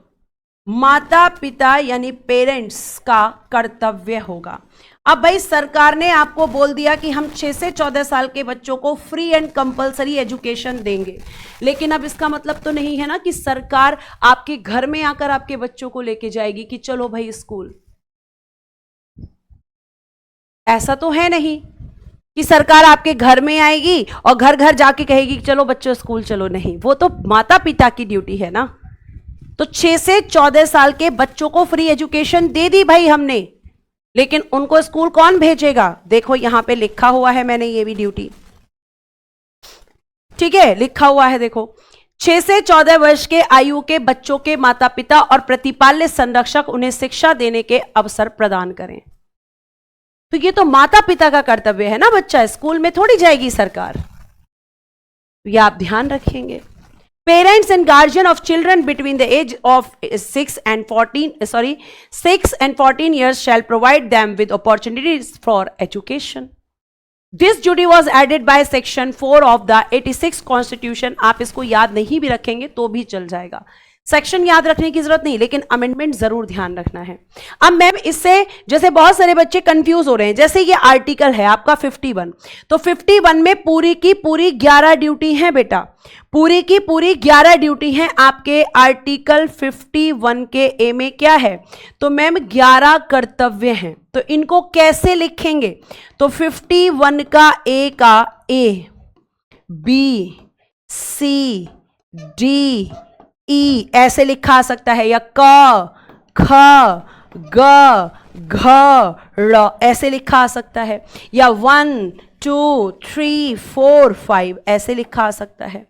माता पिता यानी पेरेंट्स का कर्तव्य होगा। अब भाई सरकार ने आपको बोल दिया कि हम 6 से 14 साल के बच्चों को फ्री एंड कंपलसरी एजुकेशन देंगे, लेकिन अब इसका मतलब तो नहीं है ना कि सरकार आपके घर में आकर आपके बच्चों को लेके जाएगी कि चलो भाई स्कूल। ऐसा तो है नहीं कि सरकार आपके घर में आएगी और घर घर जाके कहेगी कि चलो बच्चों स्कूल चलो, नहीं, वो तो माता पिता की ड्यूटी है ना। तो 6 से 14 साल के बच्चों को फ्री एजुकेशन दे दी भाई हमने, लेकिन उनको स्कूल कौन भेजेगा, देखो यहां पे लिखा हुआ है, मैंने ये भी ड्यूटी, ठीक है, लिखा हुआ है, देखो 6 से 14 वर्ष के आयु के बच्चों के माता पिता और प्रतिपाल्य संरक्षक उन्हें शिक्षा देने के अवसर प्रदान करें। तो ये तो माता पिता का कर्तव्य है ना, बच्चा स्कूल में थोड़ी जाएगी सरकार, ये आप ध्यान रखेंगे। Parents and guardian of children between the age of 6 and 14 years shall provide them with opportunities for education. This duty was added by section 4 of the 86 Constitution. आप इसको याद नहीं भी रखेंगे तो भी चल जाएगा, सेक्शन याद रखने की जरूरत नहीं, लेकिन अमेंडमेंट जरूर ध्यान रखना है। अब मैम इससे जैसे बहुत सारे बच्चे कंफ्यूज हो रहे हैं, जैसे ये आर्टिकल है आपका 51, तो 51 में पूरी की पूरी 11 ड्यूटी है बेटा, पूरी की पूरी 11 ड्यूटी है आपके आर्टिकल 51 के ए में क्या है, तो मैम 11 कर्तव्य हैं। तो इनको कैसे लिखेंगे, तो 51 का A B C D E ऐसे लिखा सकता है, या क ख ग घ ड़ ऐसे लिखा आ सकता है, या 1 2 3 4 5 ऐसे लिखा आ सकता है।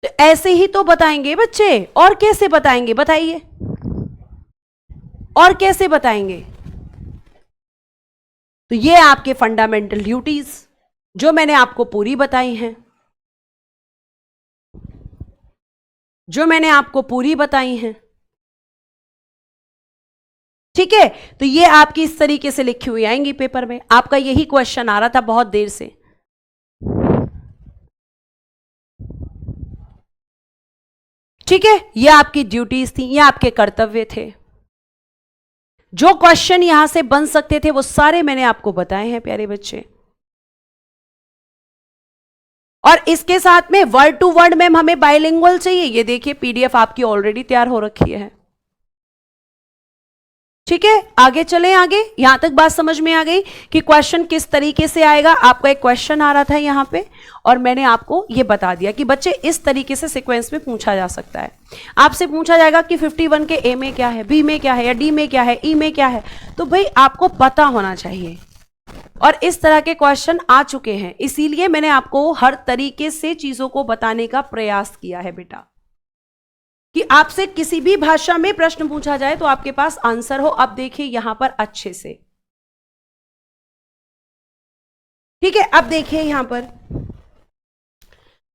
तो ऐसे ही तो बताएंगे बच्चे, और कैसे बताएंगे बताइए, और कैसे बताएंगे। तो ये आपके फंडामेंटल ड्यूटीज जो मैंने आपको पूरी बताई हैं, जो मैंने आपको पूरी बताई हैं, ठीक है। तो ये आपकी इस तरीके से लिखी हुई आएंगी पेपर में, आपका यही क्वेश्चन आ रहा था बहुत देर से। ठीक है, ये आपकी ड्यूटीज थी, ये आपके कर्तव्य थे। जो क्वेश्चन यहां से बन सकते थे वो सारे मैंने आपको बताए हैं प्यारे बच्चे। और इसके साथ में वर्ड टू वर्ड मैम हमें बाइलिंगुअल चाहिए। ये देखिए पीडीएफ आपकी ऑलरेडी तैयार हो रखी है। ठीक है, आगे चलें। आगे यहां तक बात समझ में आ गई कि क्वेश्चन किस तरीके से आएगा। आपका एक क्वेश्चन आ रहा था यहां पे और मैंने आपको ये बता दिया कि बच्चे इस तरीके से सीक्वेंस में पूछा जा सकता है। आपसे पूछा जाएगा कि 51 के ए में क्या है, बी में क्या है, या डी में क्या है, ई में क्या है, तो भाई आपको पता होना चाहिए। और इस तरह के क्वेश्चन आ चुके हैं, इसीलिए मैंने आपको हर तरीके से चीजों को बताने का प्रयास किया है बेटा, कि आपसे किसी भी भाषा में प्रश्न पूछा जाए तो आपके पास आंसर हो। अब देखिए यहां पर अच्छे से, ठीक है। अब देखिए यहां पर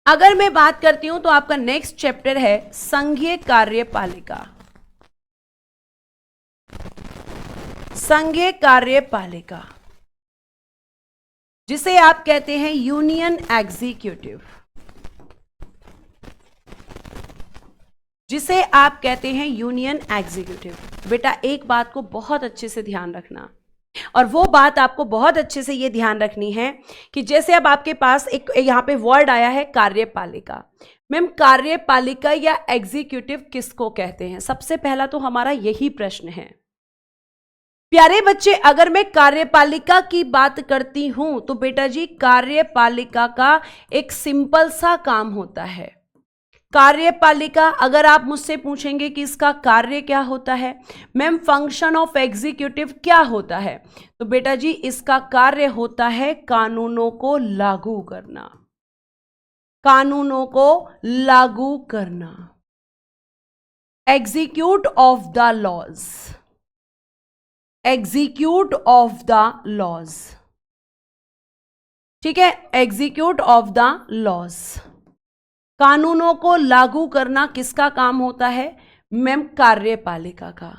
अगर मैं बात करती हूं तो आपका नेक्स्ट चैप्टर है संघीय कार्यपालिका। संघीय कार्यपालिका जिसे आप कहते हैं यूनियन एग्जीक्यूटिव, जिसे आप कहते हैं यूनियन एग्जीक्यूटिव। बेटा एक बात को बहुत अच्छे से ध्यान रखना, और वो बात आपको बहुत अच्छे से ये ध्यान रखनी है कि जैसे अब आपके पास एक यहां पे वर्ड आया है कार्यपालिका। मैम कार्यपालिका या एग्जीक्यूटिव किसको कहते हैं? सबसे पहला तो हमारा यही प्रश्न है प्यारे बच्चे। अगर मैं कार्यपालिका की बात करती हूं तो बेटा जी कार्यपालिका का एक सिंपल सा काम होता है। कार्यपालिका, अगर आप मुझसे पूछेंगे कि इसका कार्य क्या होता है, मैम फंक्शन ऑफ एग्जीक्यूटिव क्या होता है, तो बेटा जी इसका कार्य होता है कानूनों को लागू करना। कानूनों को लागू करना, execute of the laws, execute of the laws. ठीक है, एग्जीक्यूट ऑफ द लॉज, कानूनों को लागू करना किसका काम होता है? मैम कार्यपालिका का।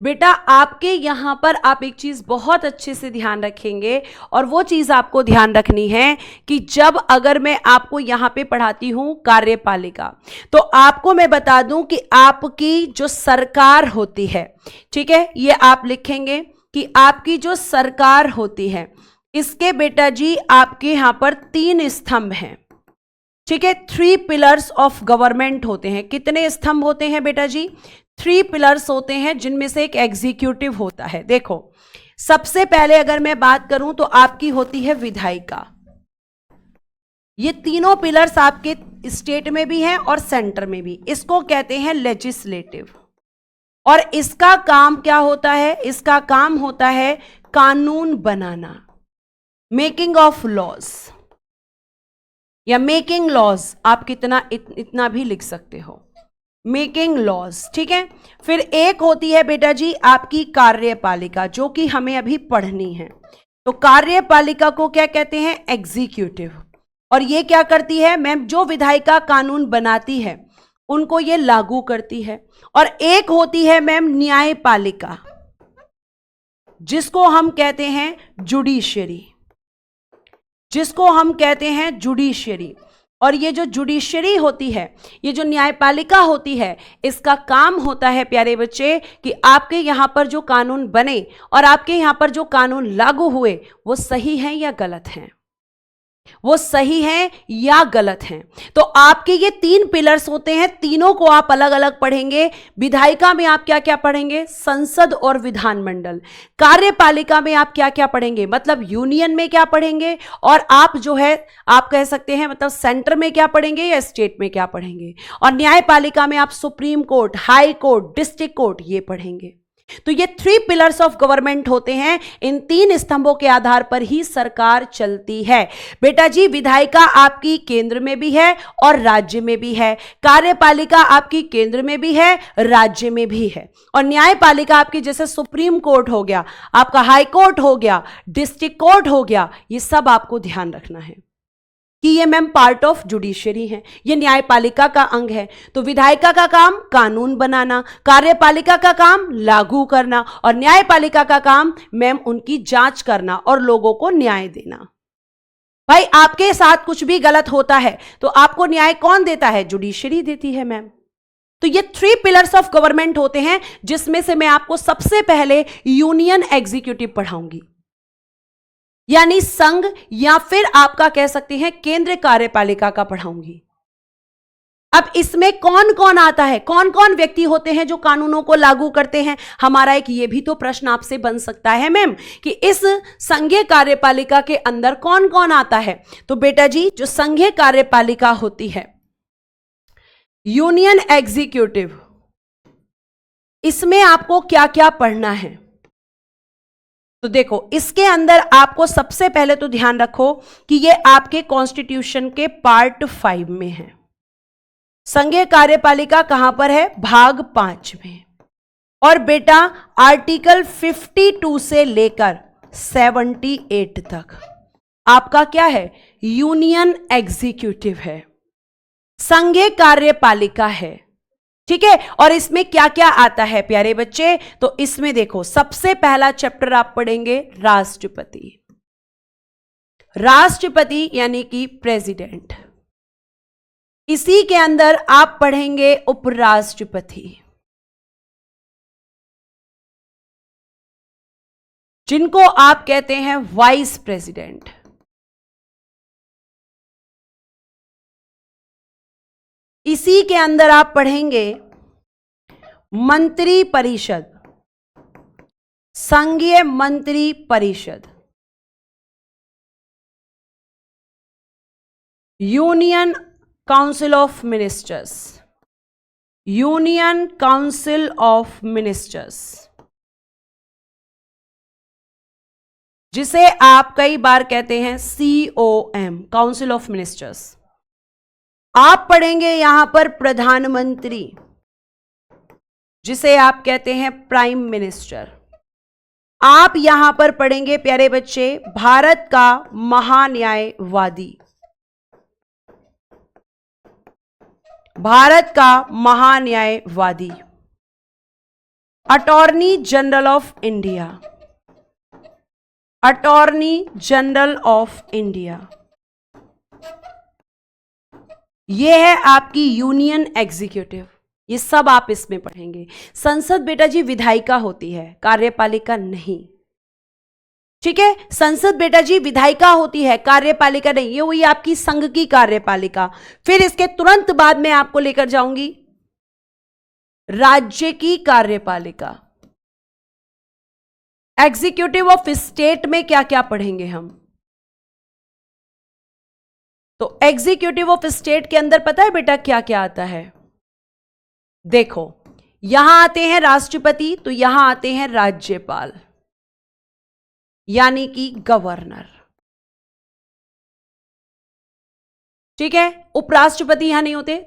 बेटा आपके यहां पर आप एक चीज बहुत अच्छे से ध्यान रखेंगे, और वो चीज आपको ध्यान रखनी है कि जब अगर मैं आपको यहां पे पढ़ाती हूं कार्यपालिका, तो आपको मैं बता दूं कि आपकी जो सरकार होती है, ठीक है, ये आप लिखेंगे कि आपकी जो सरकार होती है, इसके बेटा जी आपके यहां पर 3 स्तंभ हैं। ठीक है, 3 पिलर्स ऑफ गवर्नमेंट होते हैं। कितने स्तंभ होते हैं बेटा जी? 3 पिलर्स होते हैं, जिनमें से एक एग्जीक्यूटिव होता है। देखो सबसे पहले अगर मैं बात करूं तो आपकी होती है विधायिका। ये तीनों पिलर्स आपके स्टेट में भी हैं और सेंटर में भी। इसको कहते हैं लेजिस्लेटिव, और इसका काम क्या होता है? इसका काम होता है कानून बनाना, मेकिंग ऑफ लॉज या मेकिंग लॉज। आप कितना इतना भी लिख सकते हो, मेकिंग लॉज। ठीक है, फिर एक होती है बेटा जी आपकी कार्यपालिका, जो कि हमें अभी पढ़नी है। तो कार्यपालिका को क्या कहते हैं? एग्जीक्यूटिव। और ये क्या करती है? मैम जो विधायिका कानून बनाती है उनको ये लागू करती है। और एक होती है मैम न्यायपालिका, जिसको हम कहते हैं जुडिशरी, जिसको हम कहते हैं जुडिशरी। और ये जो जुडिशरी होती है, ये जो न्यायपालिका होती है, इसका काम होता है प्यारे बच्चे कि आपके यहाँ पर जो कानून बने और आपके यहाँ पर जो कानून लागू हुए वो सही हैं या गलत हैं, वो सही हैं या गलत हैं। तो आपके ये 3 पिलर्स होते हैं, तीनों को आप अलग अलग पढ़ेंगे। विधायिका में आप क्या क्या पढ़ेंगे? संसद और विधानमंडल। कार्यपालिका में आप क्या क्या पढ़ेंगे? मतलब यूनियन में क्या पढ़ेंगे, और आप जो है आप कह सकते हैं मतलब सेंटर में क्या पढ़ेंगे या स्टेट में क्या पढ़ेंगे। और न्यायपालिका में आप supreme court, high court, district court ये पढ़ेंगे। तो ये 3 पिलर्स ऑफ गवर्नमेंट होते हैं। इन 3 स्तंभों के आधार पर ही सरकार चलती है। बेटा जी विधायिका आपकी केंद्र में भी है और राज्य में भी है, कार्यपालिका आपकी केंद्र में भी है, राज्य में भी है, और न्यायपालिका आपकी जैसे सुप्रीम कोर्ट हो गया, आपका हाई कोर्ट हो गया, डिस्ट्रिक्ट कोर्ट हो गया, ये सब आपको ध्यान रखना है कि ये मैम पार्ट ऑफ जुडिशरी है, ये न्यायपालिका का अंग है। तो विधायिका का काम कानून बनाना, कार्यपालिका का काम लागू करना, और न्यायपालिका का काम मैम उनकी जांच करना और लोगों को न्याय देना। भाई आपके साथ कुछ भी गलत होता है तो आपको न्याय कौन देता है? जुडिशरी देती है मैम। तो ये 3 पिलर्स ऑफ गवर्नमेंट होते हैं, जिसमें से मैं आपको सबसे पहले यूनियन एग्जीक्यूटिव पढ़ाऊंगी। यानी संघ या फिर आपका कह सकते हैं केंद्रीय कार्यपालिका का पढ़ाऊंगी। अब इसमें कौन कौन आता है, कौन कौन व्यक्ति होते हैं जो कानूनों को लागू करते हैं? हमारा एक ये भी तो प्रश्न आपसे बन सकता है मैम कि इस संघीय कार्यपालिका के अंदर कौन कौन आता है। तो बेटा जी, जो संघीय कार्यपालिका होती है, यूनियन एग्जीक्यूटिव, इसमें आपको क्या क्या पढ़ना है? तो देखो, इसके अंदर आपको सबसे पहले तो ध्यान रखो कि ये आपके कॉन्स्टिट्यूशन के पार्ट 5 में है। संघीय कार्यपालिका कहां पर है? भाग 5 में। और बेटा आर्टिकल 52 से लेकर 78 तक आपका क्या है? यूनियन एग्जीक्यूटिव है, संघीय कार्यपालिका है। ठीक है, और इसमें क्या क्या आता है प्यारे बच्चे? तो इसमें देखो, सबसे पहला चैप्टर आप पढ़ेंगे राष्ट्रपति। राष्ट्रपति यानी कि प्रेसिडेंट। इसी के अंदर आप पढ़ेंगे उपराष्ट्रपति, जिनको आप कहते हैं वाइस प्रेसिडेंट। इसी के अंदर आप पढ़ेंगे मंत्री परिषद, संघीय मंत्री परिषद, union council of ministers, union council of ministers, जिसे आप कई बार कहते हैं COM, काउंसिल ऑफ मिनिस्टर्स। आप पढ़ेंगे यहां पर प्रधानमंत्री, जिसे आप कहते हैं प्राइम मिनिस्टर। आप यहां पर पढ़ेंगे प्यारे बच्चे भारत का महान्यायवादी, भारत का महान्यायवादी, attorney general of India, attorney general of India. यह है आपकी यूनियन एग्जीक्यूटिव। ये सब आप इसमें पढ़ेंगे। संसद बेटा जी विधायिका होती है, कार्यपालिका नहीं। ठीक है, संसद बेटा जी विधायिका होती है, कार्यपालिका नहीं। ये हुई आपकी संघ की कार्यपालिका। फिर इसके तुरंत बाद में आपको लेकर जाऊंगी राज्य की कार्यपालिका। एग्जीक्यूटिव ऑफ स्टेट में क्या क्या पढ़ेंगे हम? तो एग्जीक्यूटिव ऑफ स्टेट के अंदर पता है बेटा क्या क्या आता है? देखो, यहां आते हैं राष्ट्रपति, तो यहां आते हैं राज्यपाल यानी कि गवर्नर। ठीक है, उपराष्ट्रपति यहां नहीं होते।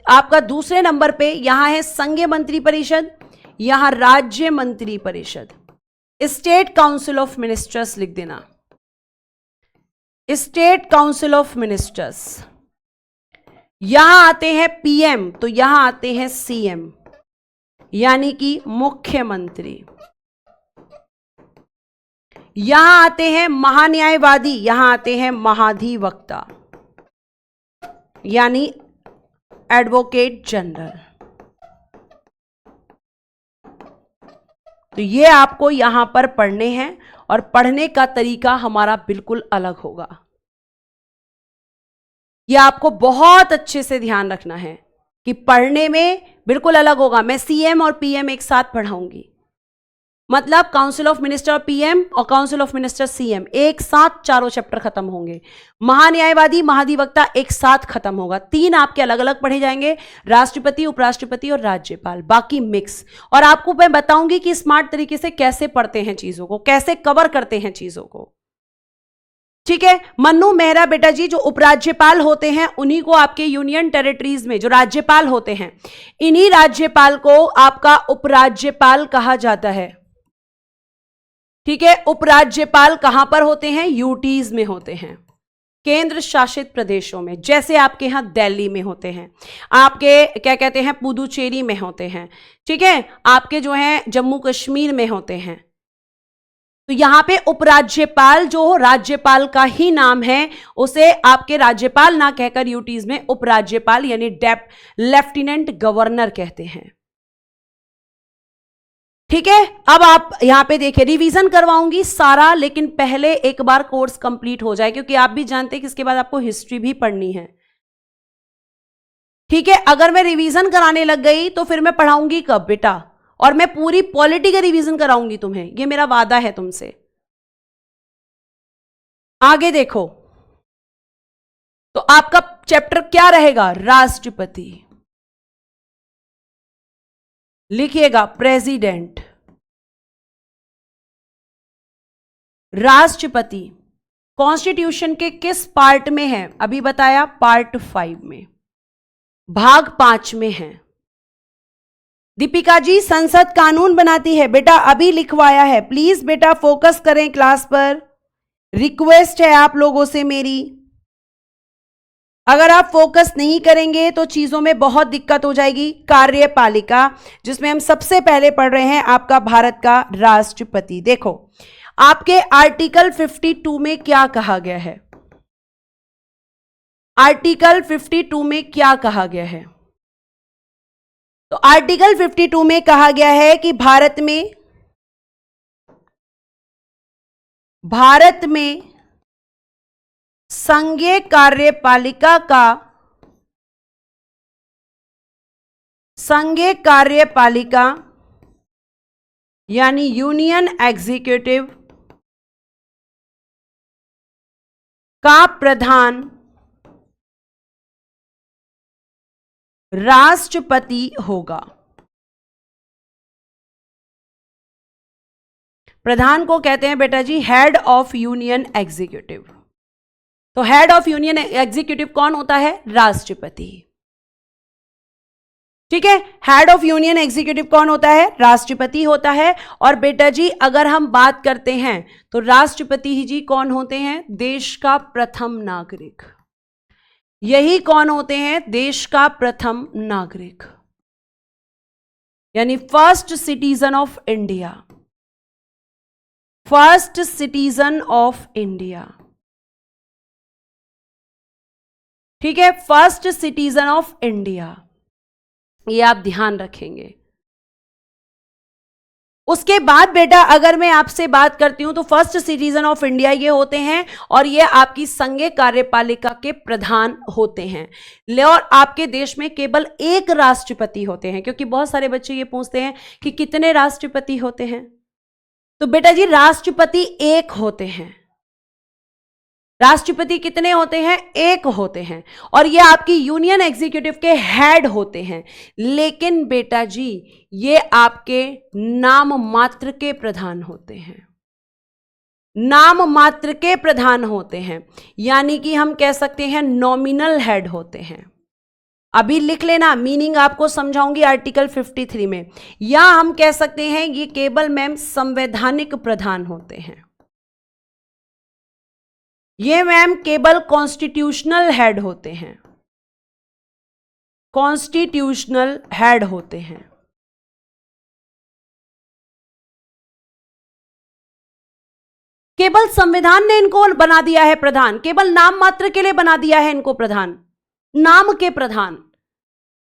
आपका दूसरे नंबर पे यहां है संघीय मंत्री परिषद, यहां राज्य मंत्री परिषद। स्टेट काउंसिल ऑफ मिनिस्टर्स लिख देना, स्टेट काउंसिल ऑफ मिनिस्टर्स। यहां आते हैं PM, तो यहां आते हैं CM यानी कि मुख्यमंत्री। यहां आते हैं महान्यायवादी, यहां आते हैं महाधिवक्ता यानी एडवोकेट जनरल। तो ये आपको यहां पर पढ़ने हैं और पढ़ने का तरीका हमारा बिल्कुल अलग होगा। यह आपको बहुत अच्छे से ध्यान रखना है कि पढ़ने में बिल्कुल अलग होगा। मैं CM और PM एक साथ पढ़ाऊंगी, मतलब काउंसिल ऑफ मिनिस्टर और PM और काउंसिल ऑफ मिनिस्टर CM एक साथ चारों चैप्टर खत्म होंगे। महान्यायवादी महाधिवक्ता एक साथ खत्म होगा। 3 आपके अलग अलग पढ़े जाएंगे, राष्ट्रपति, उपराष्ट्रपति और राज्यपाल, बाकी मिक्स। और आपको मैं बताऊंगी कि स्मार्ट तरीके से कैसे पढ़ते हैं चीजों को, कैसे कवर करते हैं चीजों को। ठीक है, मन्नू मेहरा बेटा जी जो उपराज्यपाल होते हैं, उन्हीं को आपके यूनियन टेरिटरीज में जो राज्यपाल होते हैं, इन्हीं राज्यपाल को आपका उपराज्यपाल कहा जाता है। ठीक है, उपराज्यपाल कहां पर होते हैं? यूटीज में होते हैं, केंद्र शासित प्रदेशों में। जैसे आपके यहां दिल्ली में होते हैं, आपके क्या कहते हैं पुदुचेरी में होते हैं। ठीक है, आपके जो है जम्मू कश्मीर में होते हैं। तो यहां पे उपराज्यपाल जो राज्यपाल का ही नाम है, उसे आपके राज्यपाल ना कहकर यूटीज में उपराज्यपाल यानी लेफ्टिनेंट गवर्नर कहते हैं। ठीक है, अब आप यहां पे देखिए, रिवीजन करवाऊंगी सारा, लेकिन पहले एक बार कोर्स कंप्लीट हो जाए, क्योंकि आप भी जानते हैं कि इसके बाद आपको हिस्ट्री भी पढ़नी है। ठीक है, अगर मैं रिवीजन कराने लग गई तो फिर मैं पढ़ाऊंगी कब बेटा, और मैं पूरी पॉलिटी का रिवीजन कराऊंगी तुम्हें, ये मेरा वादा है तुमसे। आगे देखो, तो आपका चैप्टर क्या रहेगा, राष्ट्रपति। लिखिएगा प्रेसिडेंट, राष्ट्रपति कॉन्स्टिट्यूशन के किस पार्ट में है, अभी बताया पार्ट 5 में, भाग 5 में है। दीपिका जी, संसद कानून बनाती है बेटा, अभी लिखवाया है, प्लीज बेटा फोकस करें क्लास पर, रिक्वेस्ट है आप लोगों से मेरी। अगर आप फोकस नहीं करेंगे तो चीजों में बहुत दिक्कत हो जाएगी। कार्यपालिका, जिसमें हम सबसे पहले पढ़ रहे हैं आपका भारत का राष्ट्रपति। देखो आपके आर्टिकल 52 में क्या कहा गया है, आर्टिकल 52 में क्या कहा गया है, तो आर्टिकल 52 में कहा गया है कि भारत में संघीय कार्यपालिका यानी यूनियन एग्जीक्यूटिव का प्रधान राष्ट्रपति होगा। प्रधान को कहते हैं बेटा जी हेड ऑफ यूनियन एग्जीक्यूटिव। तो हेड ऑफ यूनियन एग्जीक्यूटिव कौन होता है, राष्ट्रपति। ठीक है, हेड ऑफ यूनियन एग्जीक्यूटिव कौन होता है, राष्ट्रपति होता है। और बेटा जी अगर हम बात करते हैं तो राष्ट्रपति जी कौन होते हैं, देश का प्रथम नागरिक। यही कौन होते हैं, देश का प्रथम नागरिक, यानी first citizen of India, first citizen of India. ठीक है, फर्स्ट सिटीजन ऑफ इंडिया, ये आप ध्यान रखेंगे। उसके बाद बेटा अगर मैं आपसे बात करती हूं तो फर्स्ट सिटीजन ऑफ इंडिया ये होते हैं और ये आपकी संघीय कार्यपालिका के प्रधान होते हैं। और आपके देश में केवल एक राष्ट्रपति होते हैं, क्योंकि बहुत सारे बच्चे ये पूछते हैं कि कितने राष्ट्रपति होते हैं। तो बेटा जी राष्ट्रपति एक होते हैं। राष्ट्रपति कितने होते हैं, एक होते हैं, और ये आपकी यूनियन एग्जीक्यूटिव के हेड होते हैं। लेकिन बेटा जी ये आपके नाम मात्र के प्रधान होते हैं, नाम मात्र के प्रधान होते हैं, यानी कि हम कह सकते हैं नॉमिनल हेड होते हैं। अभी लिख लेना, मीनिंग आपको समझाऊंगी आर्टिकल 53 में। या हम कह सकते हैं ये केवल मैम संवैधानिक प्रधान होते हैं, ये मैम केवल कॉन्स्टिट्यूशनल हेड होते हैं, कॉन्स्टिट्यूशनल हेड होते हैं। केवल संविधान ने इनको बना दिया है प्रधान, केवल नाम मात्र के लिए बना दिया है इनको प्रधान, नाम के प्रधान।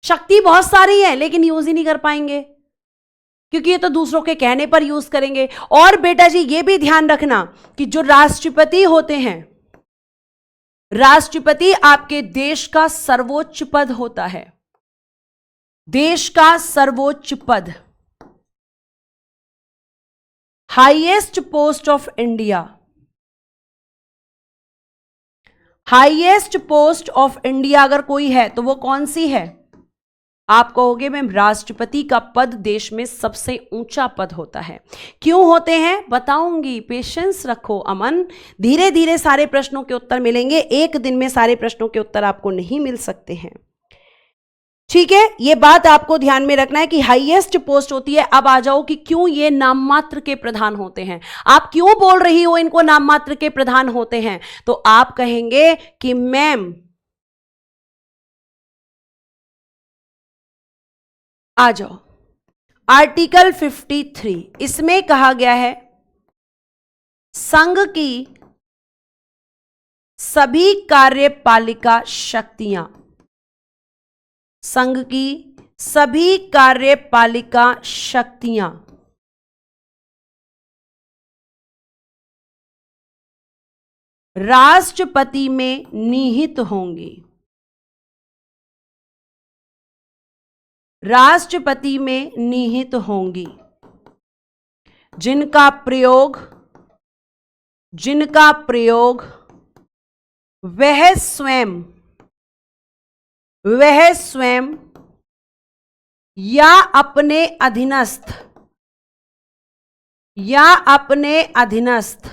शक्ति बहुत सारी है लेकिन यूज ही नहीं कर पाएंगे, क्योंकि ये तो दूसरों के कहने पर यूज करेंगे। और बेटा जी ये भी ध्यान रखना कि जो राष्ट्रपति होते हैं, राष्ट्रपति आपके देश का सर्वोच्च पद होता है, देश का सर्वोच्च पद, highest post of India, highest post of India अगर कोई है तो वो कौन सी है, आप कहोगे मैम राष्ट्रपति का पद देश में सबसे ऊंचा पद होता है। क्यों होते हैं बताऊंगी, पेशेंस रखो अमन, धीरे धीरे सारे प्रश्नों के उत्तर मिलेंगे, एक दिन में सारे प्रश्नों के उत्तर आपको नहीं मिल सकते हैं। ठीक है, ये बात आपको ध्यान में रखना है कि हाईएस्ट पोस्ट होती है। अब आ जाओ कि क्यों ये नाम मात्र के प्रधान होते हैं। आप क्यों बोल रही हो इनको नाम मात्र के प्रधान होते हैं, तो आप कहेंगे कि मैम आ जाओ आर्टिकल 53, इसमें कहा गया है संघ की सभी कार्यपालिका शक्तियां, संघ की सभी कार्यपालिका शक्तियां राष्ट्रपति में निहित होंगी। राष्ट्रपति में निहित होंगी, जिनका प्रयोग वह स्वयं या अपने अधीनस्थ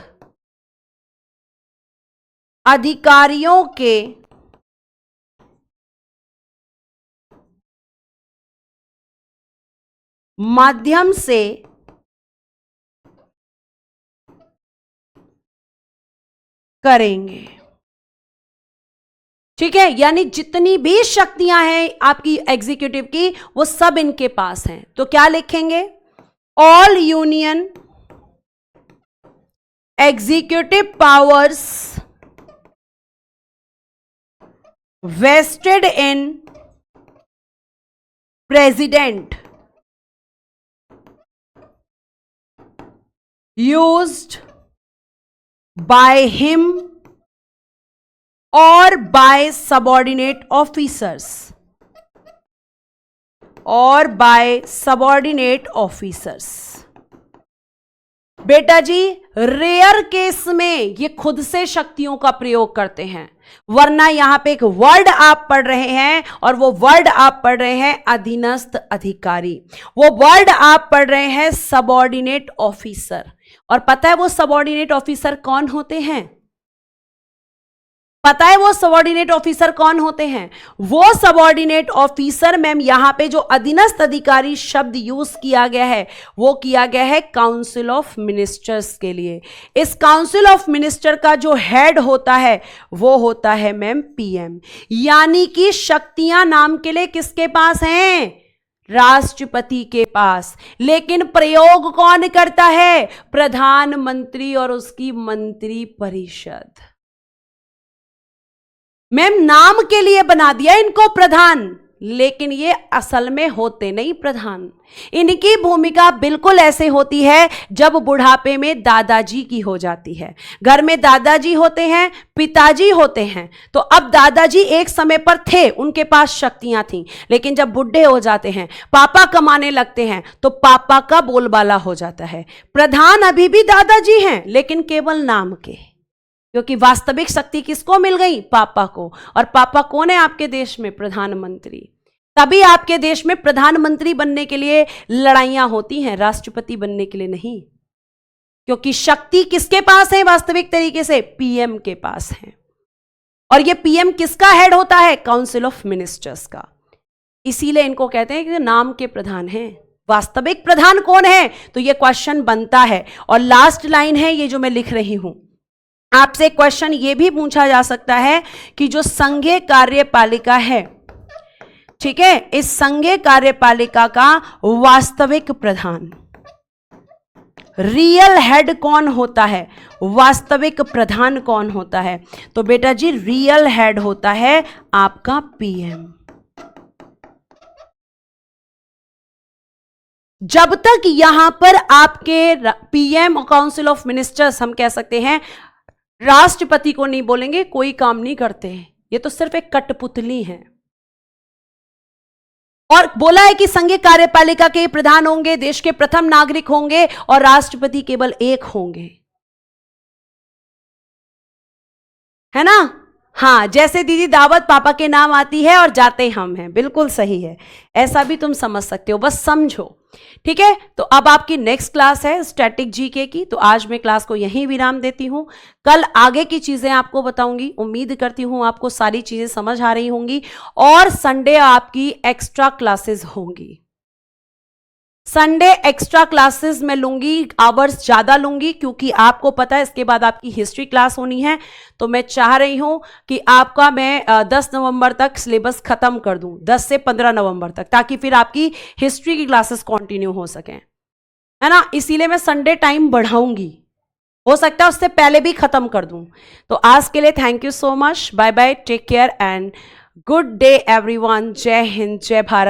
अधिकारियों के माध्यम से करेंगे। ठीक है, यानी जितनी भी शक्तियां हैं आपकी एग्जीक्यूटिव की, वो सब इनके पास हैं। तो क्या लिखेंगे? All union executive powers vested in president used by him or by subordinate officers बेटा जी, रेयर केस में ये खुद से शक्तियों का प्रयोग करते हैं, वरना यहां पे एक वर्ड आप पढ़ रहे हैं और वो वर्ड आप पढ़ रहे हैं अधीनस्थ अधिकारी, वो वर्ड आप पढ़ रहे हैं सबऑर्डिनेट ऑफिसर। और पता है वो सबऑर्डिनेट ऑफिसर कौन होते हैं? पता है वो सबऑर्डिनेट ऑफिसर कौन होते हैं? वो सबऑर्डिनेट ऑफिसर मैम, यहां पे जो अधीनस्थ अधिकारी शब्द यूज किया गया है वो किया गया है काउंसिल ऑफ मिनिस्टर्स के लिए। इस काउंसिल ऑफ मिनिस्टर का जो हेड होता है वो होता है मैम पीएम। यानी कि शक्तियां नाम के लिए किसके पास हैं? राष्ट्रपति के पास। लेकिन प्रयोग कौन करता है? प्रधानमंत्री और उसकी मंत्री परिषद। मैम नाम के लिए बना दिया इनको प्रधान, लेकिन ये असल में होते नहीं प्रधान। इनकी भूमिका बिल्कुल ऐसे होती है जब बुढ़ापे में दादाजी की हो जाती है। घर में दादाजी होते हैं, पिताजी होते हैं, तो अब दादाजी एक समय पर थे, उनके पास शक्तियां थीं, लेकिन जब बुढ़े हो जाते हैं, पापा कमाने लगते हैं, तो पापा का बोलबाला हो जाता है। प्रधान अभी भी दादाजी हैं, लेकिन केवल नाम के, क्योंकि वास्तविक शक्ति किसको मिल गई? पापा को। और पापा कौन है आपके देश में? प्रधानमंत्री। तभी आपके देश में प्रधानमंत्री बनने के लिए लड़ाइयां होती हैं, राष्ट्रपति बनने के लिए नहीं, क्योंकि शक्ति किसके पास है वास्तविक तरीके से? पीएम के पास है। और ये पीएम किसका हेड होता है? काउंसिल ऑफ मिनिस्टर्स का। इसीलिए इनको कहते हैं कि नाम के प्रधान हैं। वास्तविक प्रधान कौन है? तो ये क्वेश्चन बनता है। और लास्ट लाइन है ये जो मैं लिख रही हूं, आपसे क्वेश्चन ये भी पूछा जा सकता है कि जो संघीय कार्यपालिका है, ठीक है, इस संघीय कार्यपालिका का वास्तविक प्रधान, रियल हेड कौन होता है? वास्तविक प्रधान कौन होता है? तो बेटा जी रियल हेड होता है आपका पीएम। जब तक यहां पर आपके पीएम और काउंसिल ऑफ मिनिस्टर्स, हम कह सकते हैं राष्ट्रपति को नहीं बोलेंगे, कोई काम नहीं करते हैं, ये तो सिर्फ एक कठपुतली है। और बोला है कि संघीय कार्यपालिका के प्रधान होंगे, देश के प्रथम नागरिक होंगे और राष्ट्रपति केवल एक होंगे, है ना? हाँ, जैसे दीदी दावत पापा के नाम आती है और जाते हम हैं, बिल्कुल सही है, ऐसा भी तुम समझ सकते हो, बस समझो। ठीक है, तो अब आपकी नेक्स्ट क्लास है स्टैटिक जीके की, तो आज मैं क्लास को यहीं विराम देती हूं। कल आगे की चीजें आपको बताऊंगी। उम्मीद करती हूं आपको सारी चीजें समझ आ रही होंगी। और संडे आपकी एक्स्ट्रा क्लासेस होंगी। संडे एक्स्ट्रा क्लासेस में लूंगी, आवर्स ज्यादा लूंगी, क्योंकि आपको पता है इसके बाद आपकी हिस्ट्री क्लास होनी है। तो मैं चाह रही हूं कि आपका मैं 10 नवंबर तक सिलेबस खत्म कर दूं, 10 से 15 नवंबर तक, ताकि फिर आपकी हिस्ट्री की क्लासेस कंटिन्यू हो सकें, है ना? इसीलिए मैं संडे टाइम बढ़ाऊंगी, हो सकता है उससे पहले भी खत्म कर दूं। तो आज के लिए thank you so much, bye bye, take care and good day everyone. जय हिंद, जय भारत।